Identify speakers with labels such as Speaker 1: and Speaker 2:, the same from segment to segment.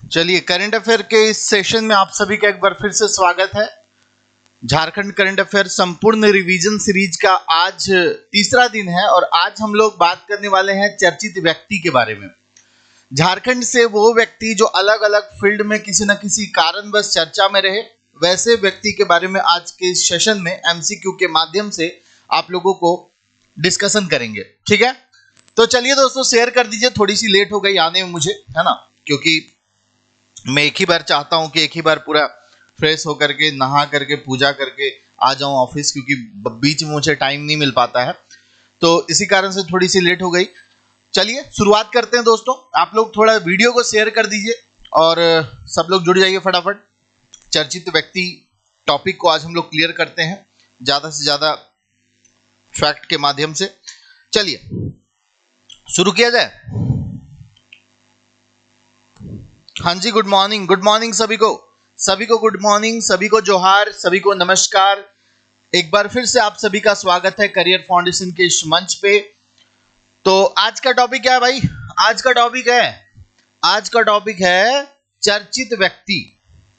Speaker 1: चलिए, current affair के इस सेशन में आप सभी का एक बार फिर से स्वागत है। झारखंड करंट अफेयर संपूर्ण रिवीजन सीरीज का आज तीसरा दिन है और आज हम लोग बात करने वाले हैं चर्चित व्यक्ति के बारे में। झारखंड से वो व्यक्ति जो अलग अलग फील्ड में किसी न किसी कारणवश चर्चा में रहे, वैसे व्यक्ति के बारे में आज के इस सेशन में एमसीक्यू के माध्यम से आप लोगों को डिस्कशन करेंगे। ठीक है, तो चलिए दोस्तों, शेयर कर दीजिए। थोड़ी सी लेट हो गई आने में मुझे, है ना, क्योंकि मैं एक ही बार चाहता हूं कि एक ही बार पूरा फ्रेश होकर के नहा करके पूजा करके आ जाऊं ऑफिस, क्योंकि बीच में मुझे टाइम नहीं मिल पाता है, तो इसी कारण से थोड़ी सी लेट हो गई। चलिए शुरुआत करते हैं दोस्तों। आप लोग थोड़ा वीडियो को शेयर कर दीजिए और सब लोग जुड़ जाइए फटाफट। चर्चित व्यक्ति टॉपिक को आज हम लोग क्लियर करते हैं ज़्यादा से ज़्यादा फैक्ट के माध्यम से। चलिए शुरू किया जाए। हाँ जी, गुड मॉर्निंग सभी को गुड मॉर्निंग, सभी को जोहार, सभी को नमस्कार। एक बार फिर से आप सभी का स्वागत है करियर फाउंडेशन के इस मंच पे। तो आज का टॉपिक क्या है भाई? आज का टॉपिक है चर्चित व्यक्ति।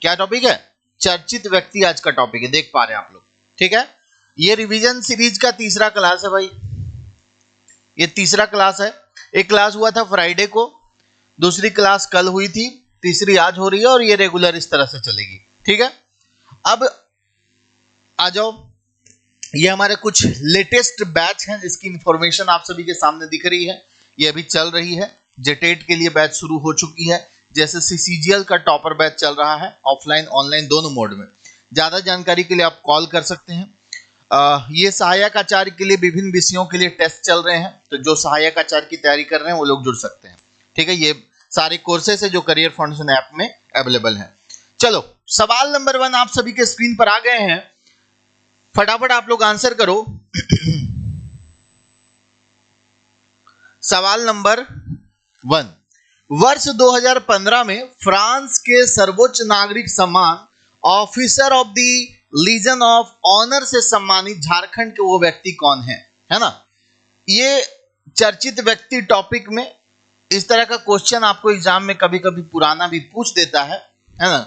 Speaker 1: क्या टॉपिक है? चर्चित व्यक्ति आज का टॉपिक है, देख पा रहे हैं आप लोग। ठीक है, ये रिवीजन सीरीज का तीसरा क्लास है भाई, ये तीसरा क्लास है। एक क्लास हुआ था फ्राइडे को, दूसरी क्लास कल हुई थी, तीसरी आज हो रही है और ये रेगुलर इस तरह से चलेगी। ठीक है, अब आ जाओ। ये हमारे कुछ लेटेस्ट बैच हैं जिसकी इंफॉर्मेशन आप सभी के सामने दिख रही है। ये अभी चल रही है। जेटेट के लिए बैच शुरू हो चुकी है, जैसे सीसीजीएल का टॉपर बैच चल रहा है, ऑफलाइन ऑनलाइन दोनों मोड में। ज़्यादा जानकारी के लिए आप कॉल कर सकते हैं। ये सहायक आचार्य के लिए विभिन्न विषयों के लिए टेस्ट चल रहे हैं, तो जो सहायक आचार्य की तैयारी कर रहे हैं वो लोग जुड़ सकते हैं। ठीक है, ये सारे कोर्सेस है जो करियर फाउंडेशन ऐप में अवेलेबल है। चलो, सवाल नंबर 1 आप सभी के स्क्रीन पर आ गए हैं, फटाफट आप लोग आंसर करो। सवाल नंबर 1, वर्ष 2015 में फ्रांस के सर्वोच्च नागरिक सम्मान Officer of the Legion of Honour से सम्मानित झारखंड के वो व्यक्ति कौन है ना। ये चर्चित व्यक्ति टॉपिक में इस तरह का क्वेश्चन आपको एग्जाम में कभी कभी पुराना भी पूछ देता है ना,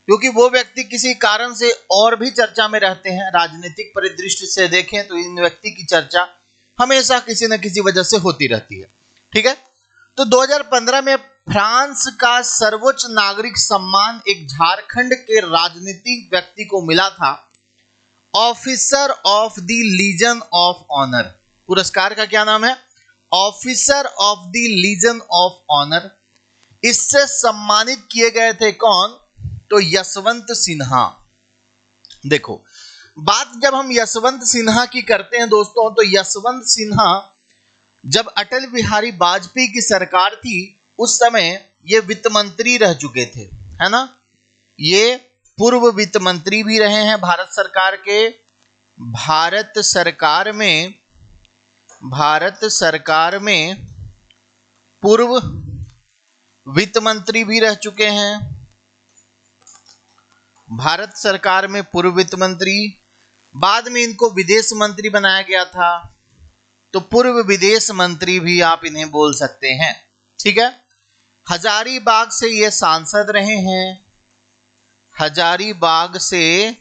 Speaker 1: क्योंकि वो व्यक्ति किसी कारण से और भी चर्चा में रहते हैं। राजनीतिक परिदृश्य से देखें तो इन व्यक्ति की चर्चा हमेशा किसी न किसी वजह से होती रहती है। ठीक है, तो 2015 में फ्रांस का सर्वोच्च नागरिक सम्मान एक झारखंड के राजनीतिक व्यक्ति को मिला था, Officer of the Legion of Honour. पुरस्कार का क्या नाम है? Officer of the Legion of Honour. इससे सम्मानित किए गए थे कौन? तो यशवंत सिन्हा। देखो, बात जब हम यशवंत सिन्हा की करते हैं दोस्तों, तो यशवंत सिन्हा जब अटल बिहारी वाजपेयी की सरकार थी उस समय ये वित्त मंत्री रह चुके थे, है ना। ये पूर्व वित्त मंत्री भी रहे हैं भारत सरकार के। भारत सरकार में पूर्व वित्त मंत्री भी रह चुके हैं। भारत सरकार में पूर्व वित्त मंत्री, बाद में इनको विदेश मंत्री बनाया गया था, तो पूर्व विदेश मंत्री भी आप इन्हें बोल सकते हैं। ठीक है, हजारीबाग से ये सांसद रहे हैं, हजारीबाग से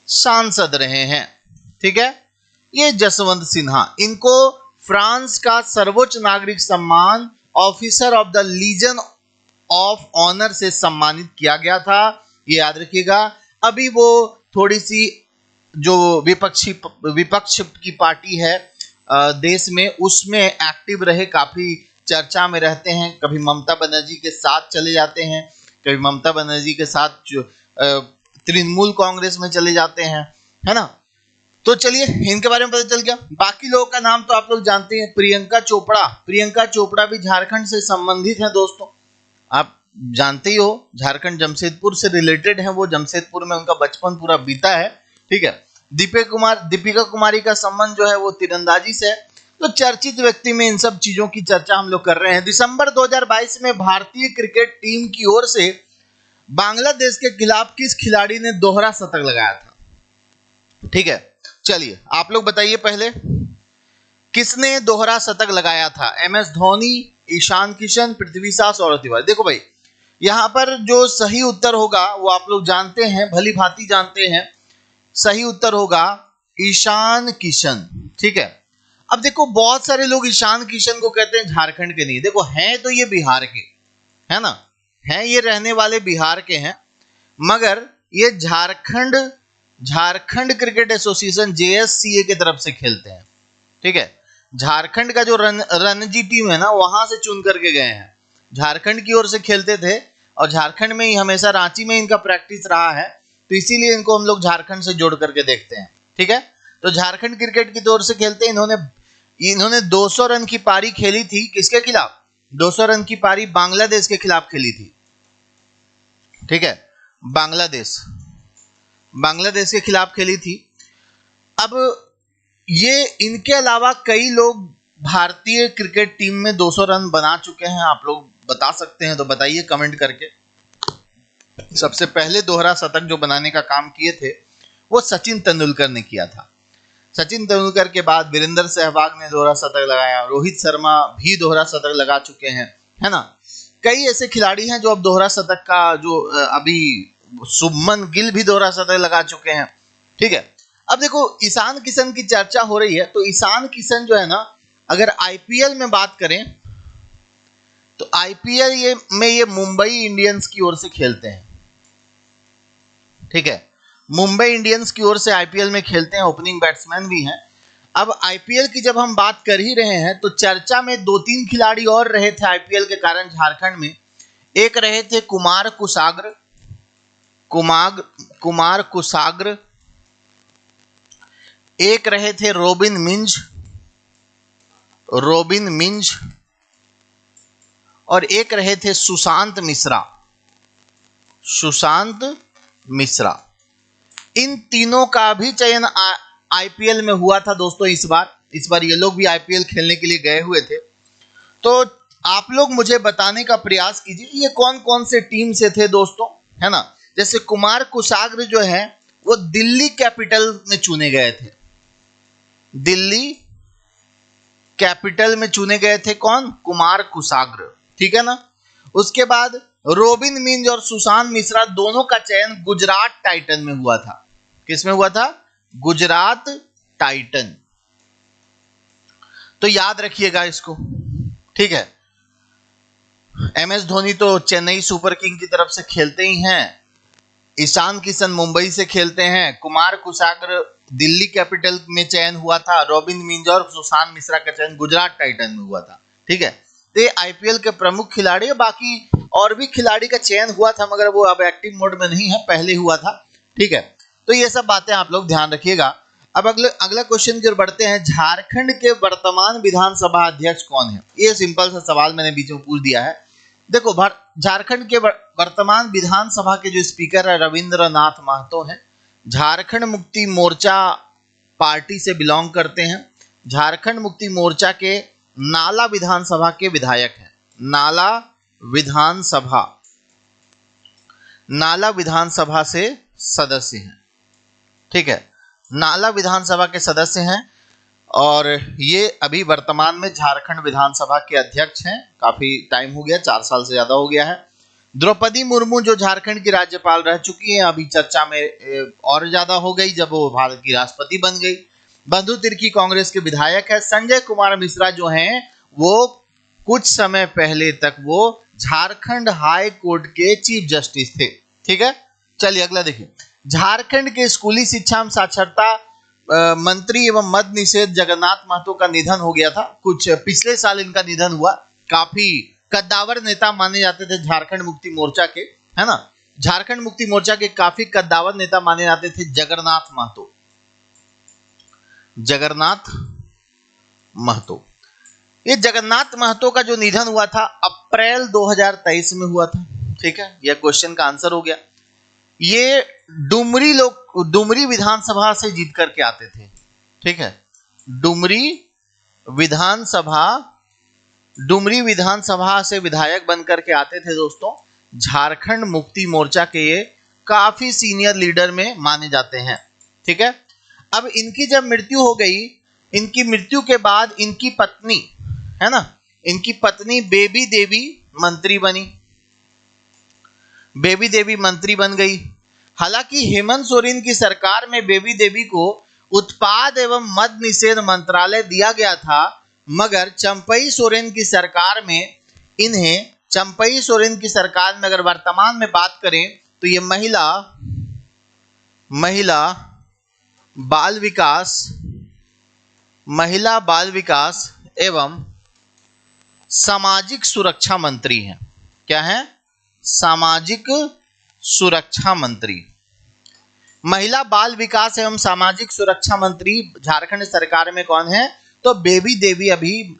Speaker 1: सांसद रहे हैं। ठीक है, ये जसवंत सिन्हा, इनको फ्रांस का सर्वोच्च नागरिक सम्मान Officer of the Legion of Honour से सम्मानित किया गया था, ये याद रखिएगा। अभी वो थोड़ी सी जो विपक्ष की पार्टी है देश में, उसमें एक्टिव रहे, काफी चर्चा में रहते हैं। कभी ममता बनर्जी के साथ चले जाते हैं, कभी ममता बनर्जी के साथ तृणमूल कांग्रेस में चले जाते हैं, है ना। तो चलिए, इनके बारे में पता चल गया। बाकी लोगों का नाम तो आप लोग जानते हैं। प्रियंका चोपड़ा भी झारखंड से संबंधित है दोस्तों, आप जानते ही हो। झारखंड जमशेदपुर से रिलेटेड है, वो जमशेदपुर में उनका बचपन पूरा बीता है। ठीक है, दीपिका कुमारी का संबंध जो है वो तीरंदाजी से है। तो चर्चित व्यक्ति में इन सब चीजों की चर्चा हम लोग कर रहे हैं। दिसंबर 2022 में भारतीय क्रिकेट टीम की ओर से बांग्लादेश के खिलाफ किस खिलाड़ी ने दोहरा शतक लगाया था? ठीक है, चलिए आप लोग बताइए पहले, किसने दोहरा शतक लगाया था? MS धोनी, ईशान किशन, पृथ्वी शाह, सौरव तिवारी। देखो भाई, यहां पर जो सही उत्तर होगा वो आप लोग जानते हैं, भली भांति जानते हैं, सही उत्तर होगा ईशान किशन। ठीक है। अब देखो बहुत सारे लोग ईशान किशन को कहते हैं झारखंड के नहीं, देखो हैं तो ये बिहार के, है ना, हैं ये रहने वाले बिहार के हैं, मगर ये झारखंड क्रिकेट एसोसिएशन JSCA की तरफ से खेलते हैं। ठीक है। झारखंड का जो रणजी टीम है ना, वहां से चुन करके गए हैं, झारखंड की ओर से खेलते थे और झारखंड में ही हमेशा, रांची में इनका प्रैक्टिस रहा है, तो इसीलिए इनको हम लोग झारखंड से जोड़ करके देखते हैं। ठीक है। तो झारखंड क्रिकेट की ओर से खेलते हैं। इन्होंने 200 रन की पारी खेली थी, किसके खिलाफ? 200 रन की पारी बांग्लादेश के खिलाफ खेली थी। ठीक है। बांग्लादेश के खिलाफ खेली थी। अब ये इनके अलावा कई लोग भारतीय क्रिकेट टीम में 200 रन बना चुके हैं, आप लोग बता सकते हैं तो बताइए कमेंट करके। सबसे पहले दोहरा शतक जो बनाने का काम किए थे वो सचिन तेंदुलकर ने किया था। सचिन तेंदुलकर के बाद वीरेंद्र सहवाग ने दोहरा शतक लगाया, रोहित शर्मा भी दोहरा शतक लगा चुके हैं, है ना। कई ऐसे खिलाड़ी हैं जो अब दोहरा शतक का, जो अभी शुभमन गिल भी दोहरा शतक लगा चुके हैं। ठीक है। अब देखो ईशान किशन की चर्चा हो रही है, तो ईशान किशन जो है ना, अगर IPL में बात करें तो IPL में ये मुंबई इंडियंस की ओर से खेलते हैं। ठीक है। मुंबई इंडियंस की ओर से IPL में खेलते हैं, ओपनिंग बैट्समैन भी हैं। अब IPL की जब हम बात कर ही रहे हैं तो चर्चा में 2-3 खिलाड़ी और रहे थे IPL के कारण झारखंड में। एक रहे थे कुमार कुसाग्र, एक रहे थे रोबिन मिंज, और एक रहे थे सुशांत मिश्रा। इन तीनों का भी चयन IPL में हुआ था दोस्तों। इस बार ये लोग भी IPL खेलने के लिए गए हुए थे। तो आप लोग मुझे बताने का प्रयास कीजिए ये कौन कौन से टीम से थे दोस्तों, है ना। जैसे कुमार कुसाग्र जो है वो दिल्ली कैपिटल में चुने गए थे, दिल्ली कैपिटल में चुने गए थे। कौन? कुमार कुसाग्र। ठीक है ना। उसके बाद रोबिन मिंज और सुशांत मिश्रा दोनों का चयन गुजरात टाइटन में हुआ था। किस में हुआ था? गुजरात टाइटन। तो याद रखिएगा इसको। ठीक है। MS धोनी तो चेन्नई सुपर किंग की तरफ से खेलते ही हैं, ईशान किशन मुंबई से खेलते हैं, कुमार कुसाग्र दिल्ली कैपिटल में चयन हुआ था, रॉबिन मिंज और सुशांत मिश्रा का चयन गुजरात टाइटन में हुआ था। ठीक है। तो ये IPL के प्रमुख खिलाड़ी है। बाकी और भी खिलाड़ी का चयन हुआ था, मगर वो अब एक्टिव मोड में नहीं है, पहले हुआ था। ठीक है। तो ये सब बातें आप लोग ध्यान रखिएगा। अब अगला क्वेश्चन की ओर बढ़ते हैं। झारखंड के वर्तमान विधानसभा अध्यक्ष कौन है? ये सिंपल सा सवाल मैंने बीच में पूछ दिया है। देखो झारखंड के वर्तमान विधानसभा के जो स्पीकर है रविंद्रनाथ महतो हैं। झारखंड मुक्ति मोर्चा पार्टी से बिलोंग करते हैं। झारखंड मुक्ति मोर्चा के नाला विधानसभा के विधायक हैं। नाला विधानसभा से सदस्य हैं। ठीक है। नाला विधानसभा के सदस्य हैं और ये अभी वर्तमान में झारखंड विधानसभा के अध्यक्ष हैं। काफी टाइम हो गया, 4 साल से ज्यादा हो गया है। द्रौपदी मुर्मू जो झारखंड की राज्यपाल रह चुकी हैं, अभी चर्चा में और ज्यादा हो गई जब वो भारत की राष्ट्रपति बन गई। बंधु तिर्की कांग्रेस के विधायक है। संजय कुमार मिश्रा जो हैं वो कुछ समय पहले तक वो झारखंड हाई कोर्ट के चीफ जस्टिस थे। ठीक है। चलिए अगला देखिए। झारखंड के स्कूली शिक्षा एवं साक्षरता मंत्री एवं मद्य निषेध जगन्नाथ महतो का निधन हो गया था। कुछ पिछले साल इनका निधन हुआ। काफी कद्दावर नेता माने जाते थे झारखंड मुक्ति मोर्चा के, है ना। झारखंड मुक्ति मोर्चा के काफी कद्दावर नेता माने जाते थे जगन्नाथ महतो। ये जगन्नाथ महतो का जो निधन हुआ था अप्रैल 2023 में हुआ था। ठीक है। यह क्वेश्चन का आंसर हो गया। ये डुमरी विधानसभा से जीत करके आते थे। ठीक है। डुमरी विधानसभा से विधायक बनकर के आते थे दोस्तों। झारखंड मुक्ति मोर्चा के ये काफी सीनियर लीडर में माने जाते हैं। ठीक है। अब इनकी जब मृत्यु हो गई, इनकी मृत्यु के बाद इनकी पत्नी, है ना, इनकी पत्नी बेबी देवी मंत्री बनी। बेबी देवी मंत्री बन गई। हालांकि हेमंत सोरेन की सरकार में बेबी देवी को उत्पाद एवं मद निषेध मंत्रालय दिया गया था, मगर चंपई सोरेन की सरकार में अगर वर्तमान में बात करें तो ये महिला बाल विकास एवं सामाजिक सुरक्षा मंत्री हैं। क्या है? सामाजिक सुरक्षा मंत्री। महिला बाल विकास एवं सामाजिक सुरक्षा मंत्री झारखंड सरकार में कौन है? तो बेबी देवी अभी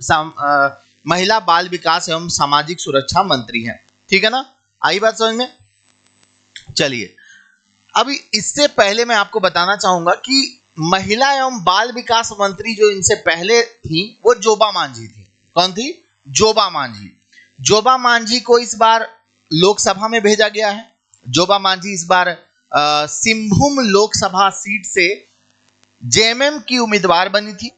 Speaker 1: महिला बाल विकास एवं सामाजिक सुरक्षा मंत्री हैं। ठीक है ना? आई बात समझ में? चलिए, अभी इससे पहले मैं आपको बताना चाहूंगा कि महिला एवं बाल विकास मंत्री जो इनसे पहले थी वो जोबा मांझी थी। कौन थी? जोबा मांझी। जोबा मांझी को इस बार लोकसभा में भेजा गया है। जोबा मांझी इस बार सिंहभूम लोकसभा सीट से जेएमएम की उम्मीदवार बनी थी।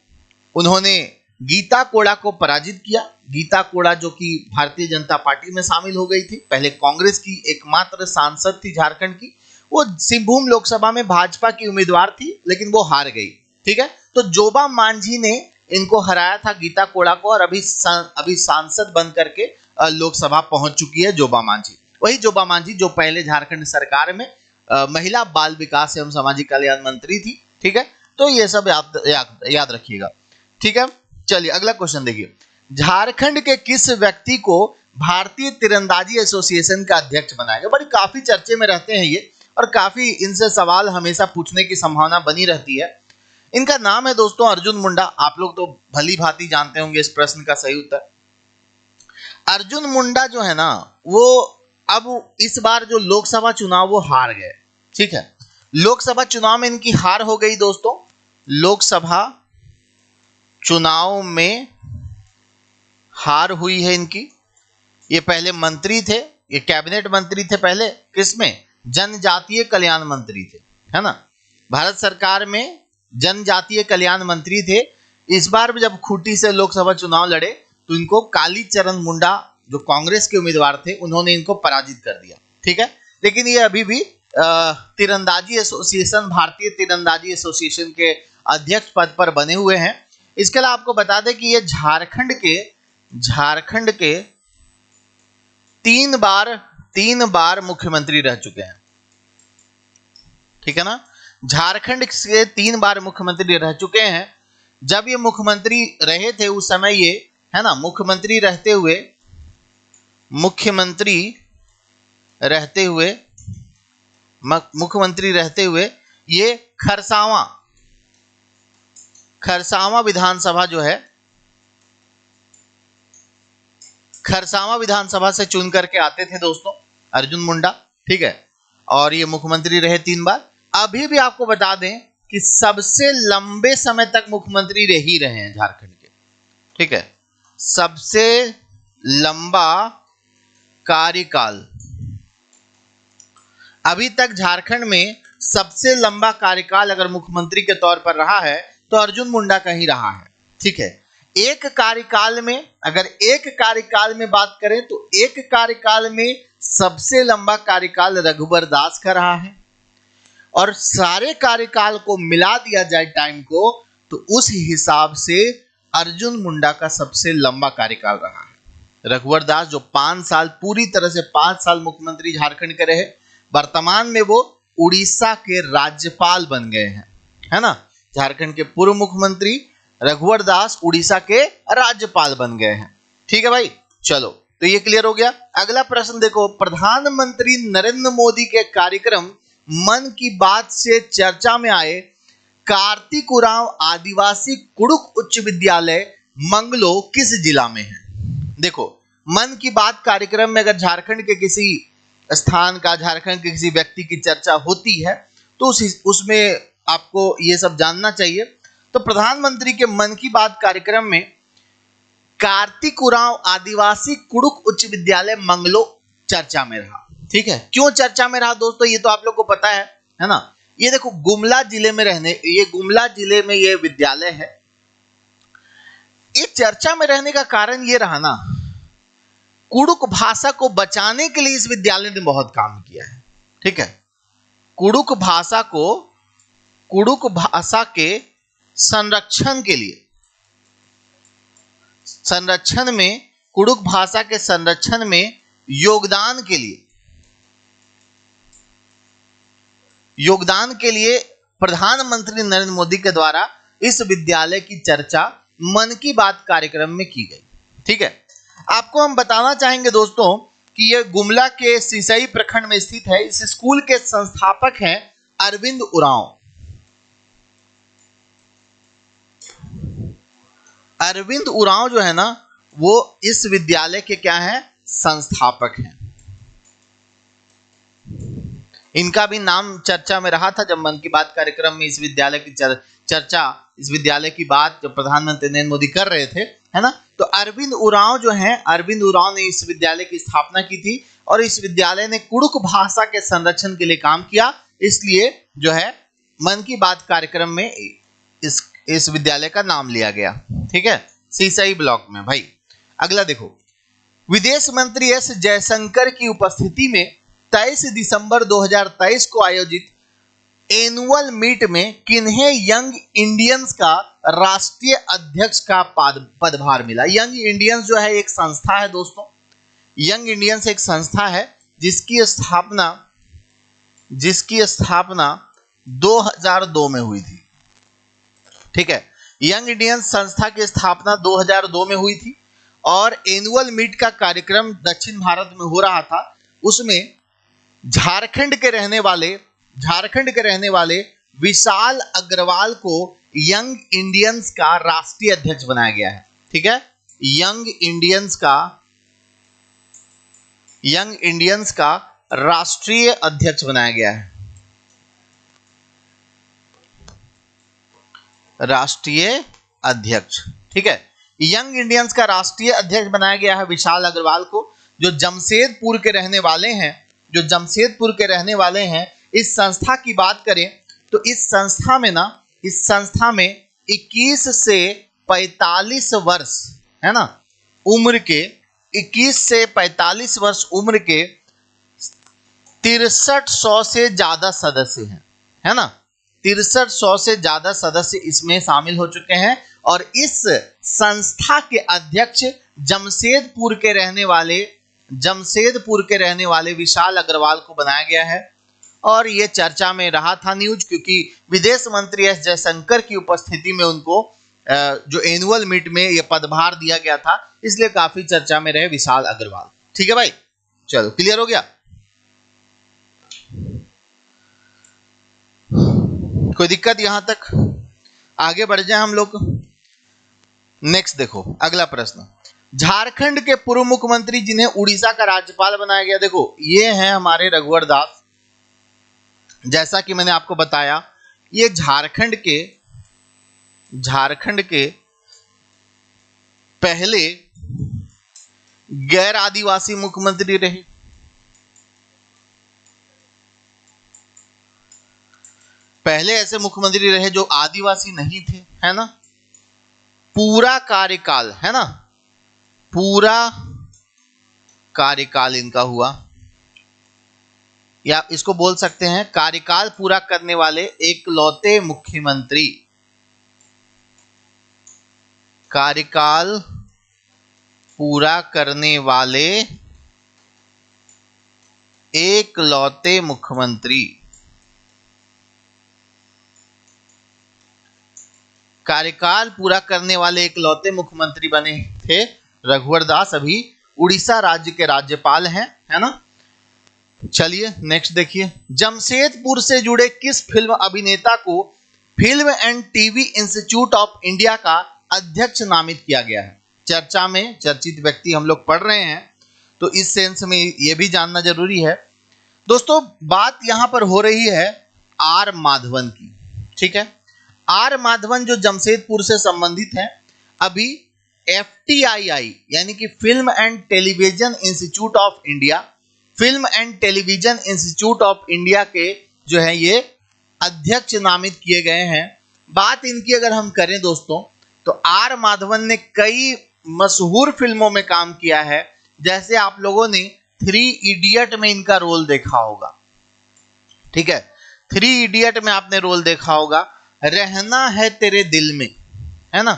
Speaker 1: उन्होंने गीता कोड़ा को पराजित किया। गीता कोड़ा जो कि भारतीय जनता पार्टी में शामिल हो गई थी, पहले कांग्रेस की एकमात्र सांसद थी झारखंड की, वो सिंहभूम लोकसभा में भाजपा की उम्मीदवार थी, लेकिन वो हार गई। ठीक है, तो जोबा मांझी ने इनको हराया था, गीता कोड़ा को, और अभी सांसद बन करके लोकसभा पहुंच चुकी है जोबा मांझी। वही जोबा मांझी जो पहले झारखंड सरकार में महिला बाल विकास एवं सामाजिक कल्याण मंत्री थी। ठीक है, तो ये सब याद रखिएगा। ठीक है, चलिए अगला क्वेश्चन देखिए। झारखंड के किस व्यक्ति को भारतीय तीरंदाजी एसोसिएशन का अध्यक्ष बनाया गया? बड़ी काफी चर्चे में रहते हैं ये, और काफी इनसे सवाल हमेशा पूछने की संभावना बनी रहती है। इनका नाम है दोस्तों अर्जुन मुंडा। आप लोग तो भली भांति जानते होंगे इस प्रश्न का सही उत्तर। अर्जुन मुंडा जो है ना, वो अब इस बार जो लोकसभा चुनाव वो हार गए। ठीक है, लोकसभा चुनाव में इनकी हार हो गई दोस्तों। लोकसभा चुनाव में हार हुई है इनकी। ये पहले मंत्री थे, ये कैबिनेट मंत्री थे पहले, किसमें? जनजातीय कल्याण मंत्री थे, है ना? भारत सरकार में जनजातीय कल्याण मंत्री थे। इस बार भी जब खूंटी से लोकसभा चुनाव लड़े तो इनको कालीचरण मुंडा जो कांग्रेस के उम्मीदवार थे, उन्होंने इनको पराजित कर दिया। ठीक है, लेकिन ये अभी भी तीरंदाजी एसोसिएशन, भारतीय तीरंदाजी एसोसिएशन के अध्यक्ष पद पर बने हुए हैं। इसके अलावा आपको बता दें कि ये झारखंड के तीन बार मुख्यमंत्री रह चुके हैं। ठीक है ना? झारखंड से 3 बार मुख्यमंत्री रह चुके हैं। जब ये मुख्यमंत्री रहे थे उस समय ये, है ना, मुख्यमंत्री रहते हुए ये खरसावां विधानसभा जो है, खरसावां विधानसभा से चुन करके आते थे दोस्तों अर्जुन मुंडा। ठीक है, और ये मुख्यमंत्री रहे 3 बार। अभी भी आपको बता दें कि सबसे लंबे समय तक मुख्यमंत्री रह ही रहे हैं झारखंड के। ठीक है, सबसे लंबा कार्यकाल अभी तक झारखंड में सबसे लंबा कार्यकाल अगर मुख्यमंत्री के तौर पर रहा है तो अर्जुन मुंडा का ही रहा है। ठीक है, एक कार्यकाल में बात करें तो एक कार्यकाल में सबसे लंबा कार्यकाल रघुवर दास का रहा है, और सारे कार्यकाल को मिला दिया जाए टाइम को तो उस हिसाब से अर्जुन मुंडा का सबसे लंबा कार्यकाल रहा है। रघुवर दास जो 5 साल, पूरी तरह से 5 साल मुख्यमंत्री झारखंड के रहे, वर्तमान में वो उड़ीसा के राज्यपाल बन गए हैं, है ना? झारखंड के पूर्व मुख्यमंत्री रघुवर दास उड़ीसा के राज्यपाल बन गए हैं। ठीक है भाई, चलो तो ये क्लियर हो गया। अगला प्रश्न देखो, प्रधानमंत्री नरेंद्र मोदी के कार्यक्रम मन की बात से चर्चा में आए कार्तिक उरांव आदिवासी कुड़ुक उच्च विद्यालय मंगलो किस जिला में है? देखो, मन की बात कार्यक्रम में अगर झारखंड के किसी स्थान का, झारखंड के किसी व्यक्ति की चर्चा होती है तो उसमें आपको ये सब जानना चाहिए। तो प्रधानमंत्री के मन की बात कार्यक्रम में कार्तिक उरांव आदिवासी कुड़ुक उच्च विद्यालय मंगलो चर्चा में रहा। ठीक है, क्यों चर्चा में रहा दोस्तों, ये तो आप लोग को पता है ना? ये देखो, गुमला जिले में ये विद्यालय है। ये चर्चा में रहने का कारण ये रहा ना कुडुक भाषा को बचाने के लिए इस विद्यालय ने बहुत काम किया है। ठीक है, कुडुक भाषा के संरक्षण के लिए, कुडुक भाषा के संरक्षण में योगदान के लिए प्रधानमंत्री नरेंद्र मोदी के द्वारा इस विद्यालय की चर्चा मन की बात कार्यक्रम में की गई। ठीक है, आपको हम बताना चाहेंगे दोस्तों कि यह गुमला के सिसई प्रखंड में स्थित है। इस स्कूल के संस्थापक हैं अरविंद उरांव। अरविंद उरांव जो है ना, वो इस विद्यालय के क्या हैं, संस्थापक हैं। इनका भी नाम चर्चा में रहा था जब मन की बात कार्यक्रम में इस विद्यालय की चर्चा, इस विद्यालय की बात जब प्रधानमंत्री नरेंद्र मोदी कर रहे थे, है ना। तो अरविंद उरांव जो हैं, अरविंद उरांव ने इस विद्यालय की स्थापना की थी और इस विद्यालय ने कुडुक भाषा के संरक्षण के लिए काम किया। इसलिए जो है मन की बात कार्यक्रम में इस विद्यालय का नाम लिया गया। ठीक है, सिसई ब्लॉक में। भाई अगला देखो, विदेश मंत्री एस जयशंकर की उपस्थिति में 23 दिसंबर 2023 को आयोजित एनुअल मीट में किन्हें यंग इंडियंस का राष्ट्रीय अध्यक्ष का पदभार मिला। यंग इंडियंस जो है एक संस्था है दोस्तों, यंग इंडियंस एक संस्था है जिसकी स्थापना 2002 में हुई थी। ठीक है, यंग इंडियंस संस्था की स्थापना 2002 में हुई थी और एनुअल मीट का कार्यक्रम दक्षिण भारत में हो रहा था। उसमें झारखंड के रहने वाले विशाल अग्रवाल को यंग इंडियंस का राष्ट्रीय अध्यक्ष बनाया गया है। ठीक है, यंग इंडियंस का राष्ट्रीय अध्यक्ष बनाया गया है। राष्ट्रीय अध्यक्ष, ठीक है, यंग इंडियंस का राष्ट्रीय अध्यक्ष बनाया गया है विशाल अग्रवाल को, जो जमशेदपुर के रहने वाले हैं। इस संस्था की बात करें तो इस संस्था में 21 से 45 वर्ष, है ना, उम्र के 21 से 45 वर्ष उम्र के 6300 से ज्यादा सदस्य हैं, है ना। 6300 से ज्यादा सदस्य इसमें शामिल हो चुके हैं और इस संस्था के अध्यक्ष जमशेदपुर के रहने वाले विशाल अग्रवाल को बनाया गया है। और ये चर्चा में रहा था न्यूज, क्योंकि विदेश मंत्री एस जयशंकर की उपस्थिति में उनको जो एनुअल मीट में ये पदभार दिया गया था, इसलिए काफी चर्चा में रहे विशाल अग्रवाल। ठीक है भाई, चलो क्लियर हो गया। कोई दिक्कत यहां तक? आगे बढ़ जाए हम लोग। नेक्स्ट देखो अगला प्रश्न, झारखंड के पूर्व मुख्यमंत्री जिन्हें उड़ीसा का राज्यपाल बनाया गया, देखो ये हैं हमारे रघुवर दास। जैसा कि मैंने आपको बताया, ये झारखंड के पहले गैर आदिवासी मुख्यमंत्री रहे। पहले ऐसे मुख्यमंत्री रहे जो आदिवासी नहीं थे, है ना। पूरा कार्यकाल इनका हुआ, या इसको बोल सकते हैं कार्यकाल पूरा करने वाले एकलौते मुख्यमंत्री। कार्यकाल पूरा करने वाले एकलौते मुख्यमंत्री। कार्यकाल पूरा करने वाले एकलौते मुख्यमंत्री बने थे रघुवर दास, अभी उड़ीसा राज्य के राज्यपाल हैं, है ना। चलिए नेक्स्ट देखिए, जमशेदपुर से जुड़े किस फिल्म अभिनेता को film and TV institute of India का अध्यक्ष नामित किया गया है। चर्चा में चर्चित व्यक्ति हम लोग पढ़ रहे हैं, तो इस सेंस में यह भी जानना जरूरी है दोस्तों। बात यहां पर हो रही है आर माधवन की। ठीक है, आर माधवन जो जमशेदपुर से संबंधित हैं, अभी FTII यानी कि film and television institute of India के जो है ये अध्यक्ष नामित किए गए हैं। बात इनकी अगर हम करें दोस्तों, तो आर माधवन ने कई मशहूर फिल्मों में काम किया है, जैसे आप लोगों ने 3 इडियट में इनका रोल देखा होगा, ठीक है। 3 इडियट में आपने रोल देखा होगा, रहना है तेरे दिल में, है ना,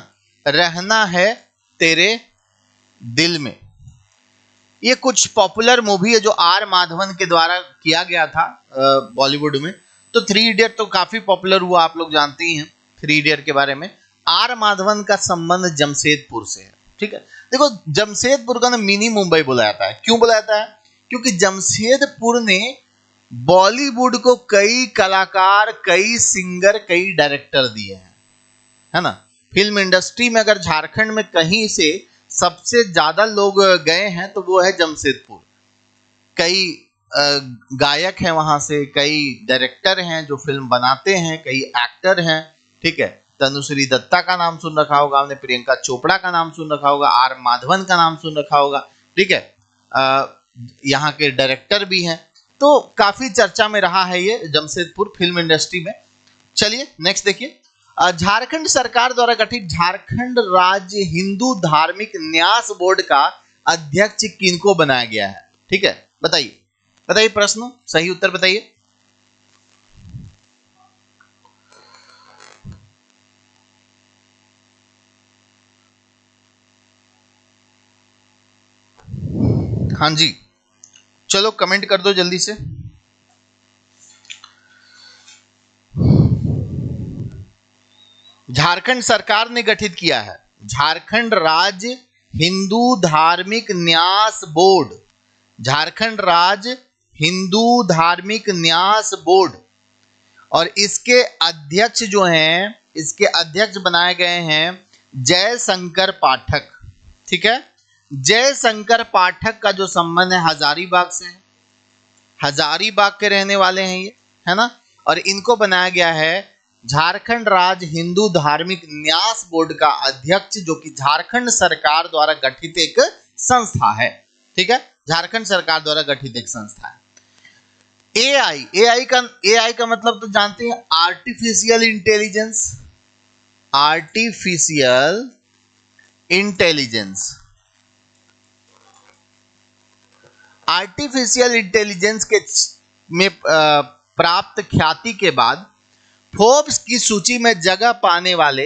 Speaker 1: रहना है तेरे दिल में। ये कुछ पॉपुलर मूवी है जो आर माधवन के द्वारा किया गया था बॉलीवुड में। तो 3 इडियट तो काफी पॉपुलर हुआ, आप लोग जानते ही हैं 3 इडियट के बारे में। आर माधवन का संबंध जमशेदपुर से है, ठीक है। देखो जमशेदपुर का ना मिनी मुंबई बोला जाता है, क्यों बोला जाता है? क्योंकि जमशेदपुर ने बॉलीवुड को कई कलाकार, कई सिंगर, कई डायरेक्टर दिए हैं, है ना। फिल्म इंडस्ट्री में अगर झारखंड में कहीं से सबसे ज्यादा लोग गए हैं तो वो है जमशेदपुर। कई गायक हैं वहां से, कई डायरेक्टर हैं जो फिल्म बनाते हैं, कई एक्टर हैं, ठीक है। तनुश्री दत्ता का नाम सुन रखा होगा आपने, प्रियंका चोपड़ा का नाम सुन रखा होगा, आर माधवन का नाम सुन रखा होगा, ठीक है। यहाँ के डायरेक्टर भी हैं, तो काफी चर्चा में रहा है ये जमशेदपुर फिल्म इंडस्ट्री में। चलिए नेक्स्ट देखिए, झारखंड सरकार द्वारा गठित झारखंड राज्य हिंदू धार्मिक न्यास बोर्ड का अध्यक्ष किनको बनाया गया है, ठीक है। बताइए बताइए, प्रश्न सही उत्तर बताइए। हाँ जी, चलो कमेंट कर दो जल्दी से। झारखंड सरकार ने गठित किया है झारखंड राज्य हिंदू धार्मिक न्यास बोर्ड, झारखंड राज्य हिंदू धार्मिक न्यास बोर्ड। और इसके अध्यक्ष जो हैं, इसके अध्यक्ष बनाए गए हैं जयशंकर पाठक, ठीक है। जयशंकर पाठक का जो संबंध है हजारीबाग से है, हजारीबाग के रहने वाले हैं ये, है ना। और इनको बनाया गया है झारखंड राज्य हिंदू धार्मिक न्यास बोर्ड का अध्यक्ष, जो कि झारखंड सरकार द्वारा गठित एक संस्था है, ठीक है। झारखंड सरकार द्वारा गठित एक संस्था है। एआई का मतलब तो जानते हैं, artificial intelligence, artificial intelligence. Artificial intelligence के में प्राप्त ख्याति के बाद फोर्ब्स की सूची में जगह पाने वाले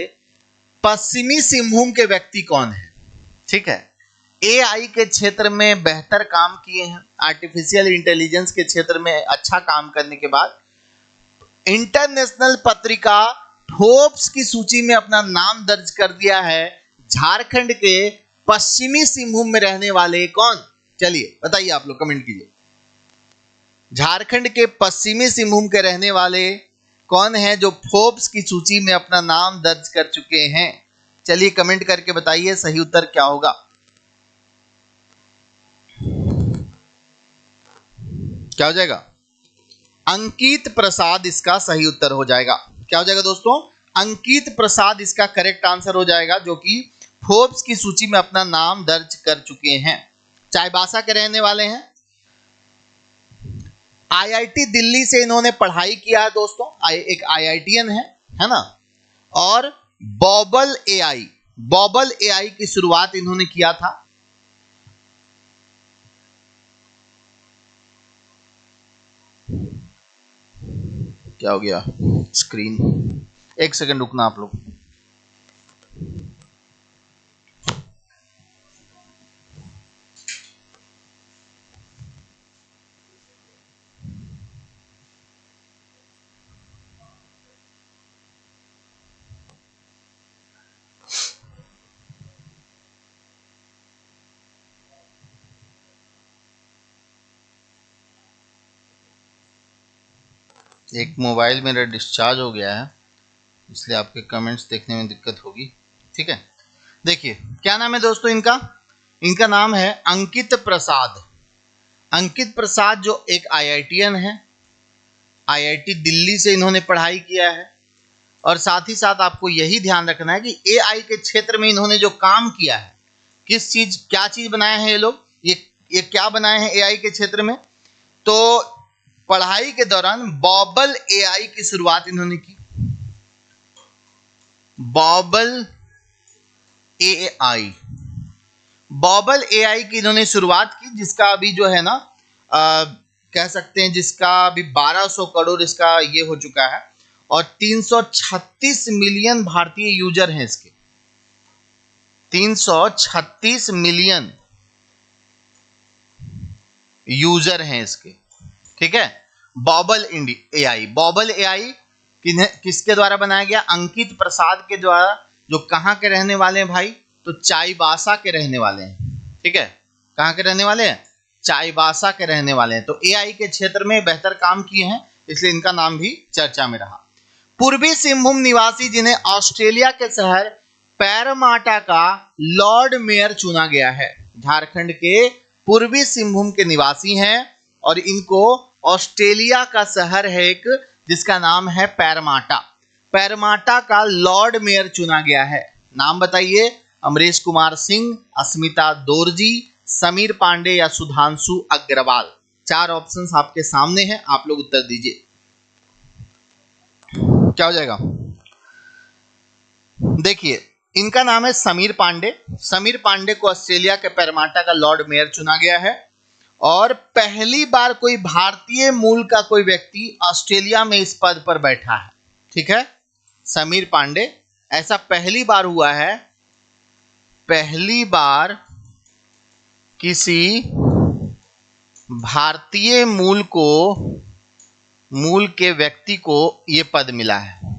Speaker 1: पश्चिमी सिंहभूम के व्यक्ति कौन है, ठीक है। एआई के क्षेत्र में बेहतर काम किए हैं, आर्टिफिशियल इंटेलिजेंस के क्षेत्र में अच्छा काम करने के बाद इंटरनेशनल पत्रिका फोर्ब्स की सूची में अपना नाम दर्ज कर दिया है झारखंड के पश्चिमी सिंहभूम में रहने वाले कौन? चलिए बताइए, आप लोग कमेंट कीजिए। झारखंड के पश्चिमी सिंहभूम के रहने वाले कौन है जो फोर्ब्स की सूची में अपना नाम दर्ज कर चुके हैं? चलिए कमेंट करके बताइए सही उत्तर क्या होगा। क्या हो जाएगा? अंकित प्रसाद इसका सही उत्तर हो जाएगा। क्या हो जाएगा दोस्तों? अंकित प्रसाद इसका करेक्ट आंसर हो जाएगा, जो कि फोर्ब्स की सूची में अपना नाम दर्ज कर चुके हैं। चाईबासा के रहने वाले हैं। आईआईटी दिल्ली से इन्होंने पढ़ाई किया है दोस्तों, एक आईआईटीएन है ना। और बॉबल एआई की शुरुआत इन्होंने किया था। क्या हो गया स्क्रीन? एक सेकंड रुकना आप लोग। एक मोबाइल मेरा डिस्चार्ज हो गया है, इसलिए आपके कमेंट्स देखने में दिक्कत होगी, ठीक है। देखिए क्या नाम है दोस्तों इनका? इनका नाम है अंकित प्रसाद। अंकित प्रसाद जो एक आईआईटीएन है, आईआईटी दिल्ली से इन्होंने पढ़ाई किया है। और साथ ही साथ आपको यही ध्यान रखना है कि एआई के क्षेत्र में इन्होंने जो काम किया है, क्या चीज बनाया है ये लोग, ये क्या बनाए हैं एआई के क्षेत्र में? तो पढ़ाई के दौरान बॉबल एआई की शुरुआत इन्होंने की। बॉबल एआई, बॉबल एआई की इन्होंने शुरुआत की, जिसका अभी जो है ना कह सकते हैं जिसका अभी 1200 करोड़ इसका ये हो चुका है और 336 मिलियन भारतीय यूजर हैं इसके। 336 मिलियन यूजर हैं इसके, ठीक है। बॉबल एआई, बॉबल एआई किसके द्वारा बनाया गया? अंकित प्रसाद के द्वारा, जो कहां के रहने वाले हैं भाई? तो चाईबासा के रहने वाले हैं, ठीक है। कहां के रहने वाले हैं? चाईबासा के रहने वाले हैं। तो एआई के क्षेत्र में बेहतर काम किए हैं, इसलिए इनका नाम भी चर्चा में रहा। पूर्वी सिंहभूम निवासी जिन्हें ऑस्ट्रेलिया के शहर पैरामाटा का लॉर्ड मेयर चुना गया है। झारखंड के पूर्वी सिंहभूम के निवासी हैं और इनको ऑस्ट्रेलिया का शहर है एक, जिसका नाम है पैरामाटा। पैरामाटा का लॉर्ड मेयर चुना गया है। नाम बताइए? अमरीश कुमार सिंह, अस्मिता दोरजी, समीर पांडे या सुधांशु अग्रवाल। 4 ऑप्शंस आपके सामने हैं, आप लोग उत्तर दीजिए। क्या हो जाएगा? देखिए, इनका नाम है समीर पांडे। समीर पांडे को ऑस्ट्रेलिया के पैरामाटा का लॉर्ड मेयर चुना गया है और पहली बार कोई भारतीय मूल का कोई व्यक्ति ऑस्ट्रेलिया में इस पद पर बैठा है, ठीक है। समीर पांडे, ऐसा पहली बार हुआ है, पहली बार किसी भारतीय मूल के व्यक्ति को यह पद मिला है।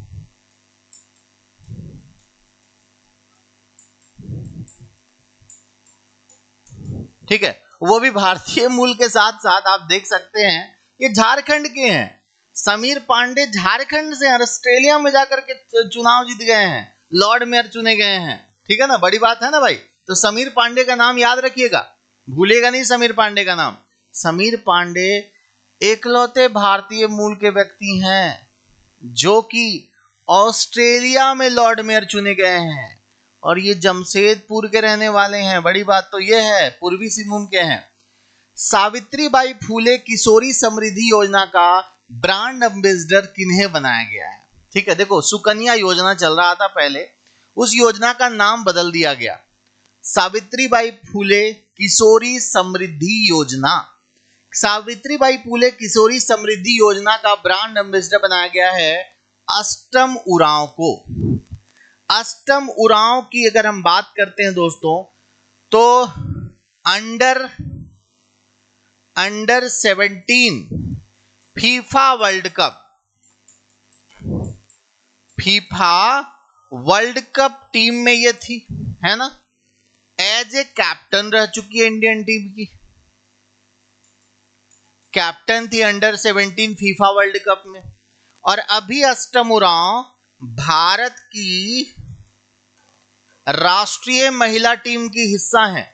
Speaker 1: ठीक है, वो भी भारतीय मूल के साथ साथ आप देख सकते हैं ये झारखंड के हैं। समीर पांडे झारखंड से ऑस्ट्रेलिया में जाकर के चुनाव जीत गए हैं, लॉर्ड मेयर चुने गए हैं, ठीक है ना। बड़ी बात है ना भाई। तो समीर पांडे का नाम याद रखिएगा, भूलिएगा नहीं समीर पांडे का नाम। समीर पांडे एकलौते भारतीय मूल के व्यक्ति हैं जो कि ऑस्ट्रेलिया में लॉर्ड मेयर चुने गए हैं और ये जमशेदपुर के रहने वाले हैं। बड़ी बात तो ये है, पूर्वी सिंहभूम के हैं। सावित्रीबाई फूले किशोरी समृद्धि योजना का ब्रांड एम्बेसडर किन्हें बनाया गया है? ठीक है, देखो सुकन्या योजना चल रहा था पहले, उस योजना का नाम बदल दिया गया, सावित्रीबाई फूले किशोरी समृद्धि योजना। सावित्रीबाई फूले किशोरी समृद्धि योजना का ब्रांड एम्बेसडर बनाया गया है अष्टम उरांव को। अष्टम उरांव की अगर हम बात करते हैं दोस्तों, तो under 17 FIFA world cup team में ये थी, है ना। एज ए कैप्टन रह चुकी है इंडियन टीम की, कैप्टन थी अंडर 17 फीफा वर्ल्ड कप में। और अभी अष्टम उरांव भारत की राष्ट्रीय महिला टीम की हिस्सा हैं।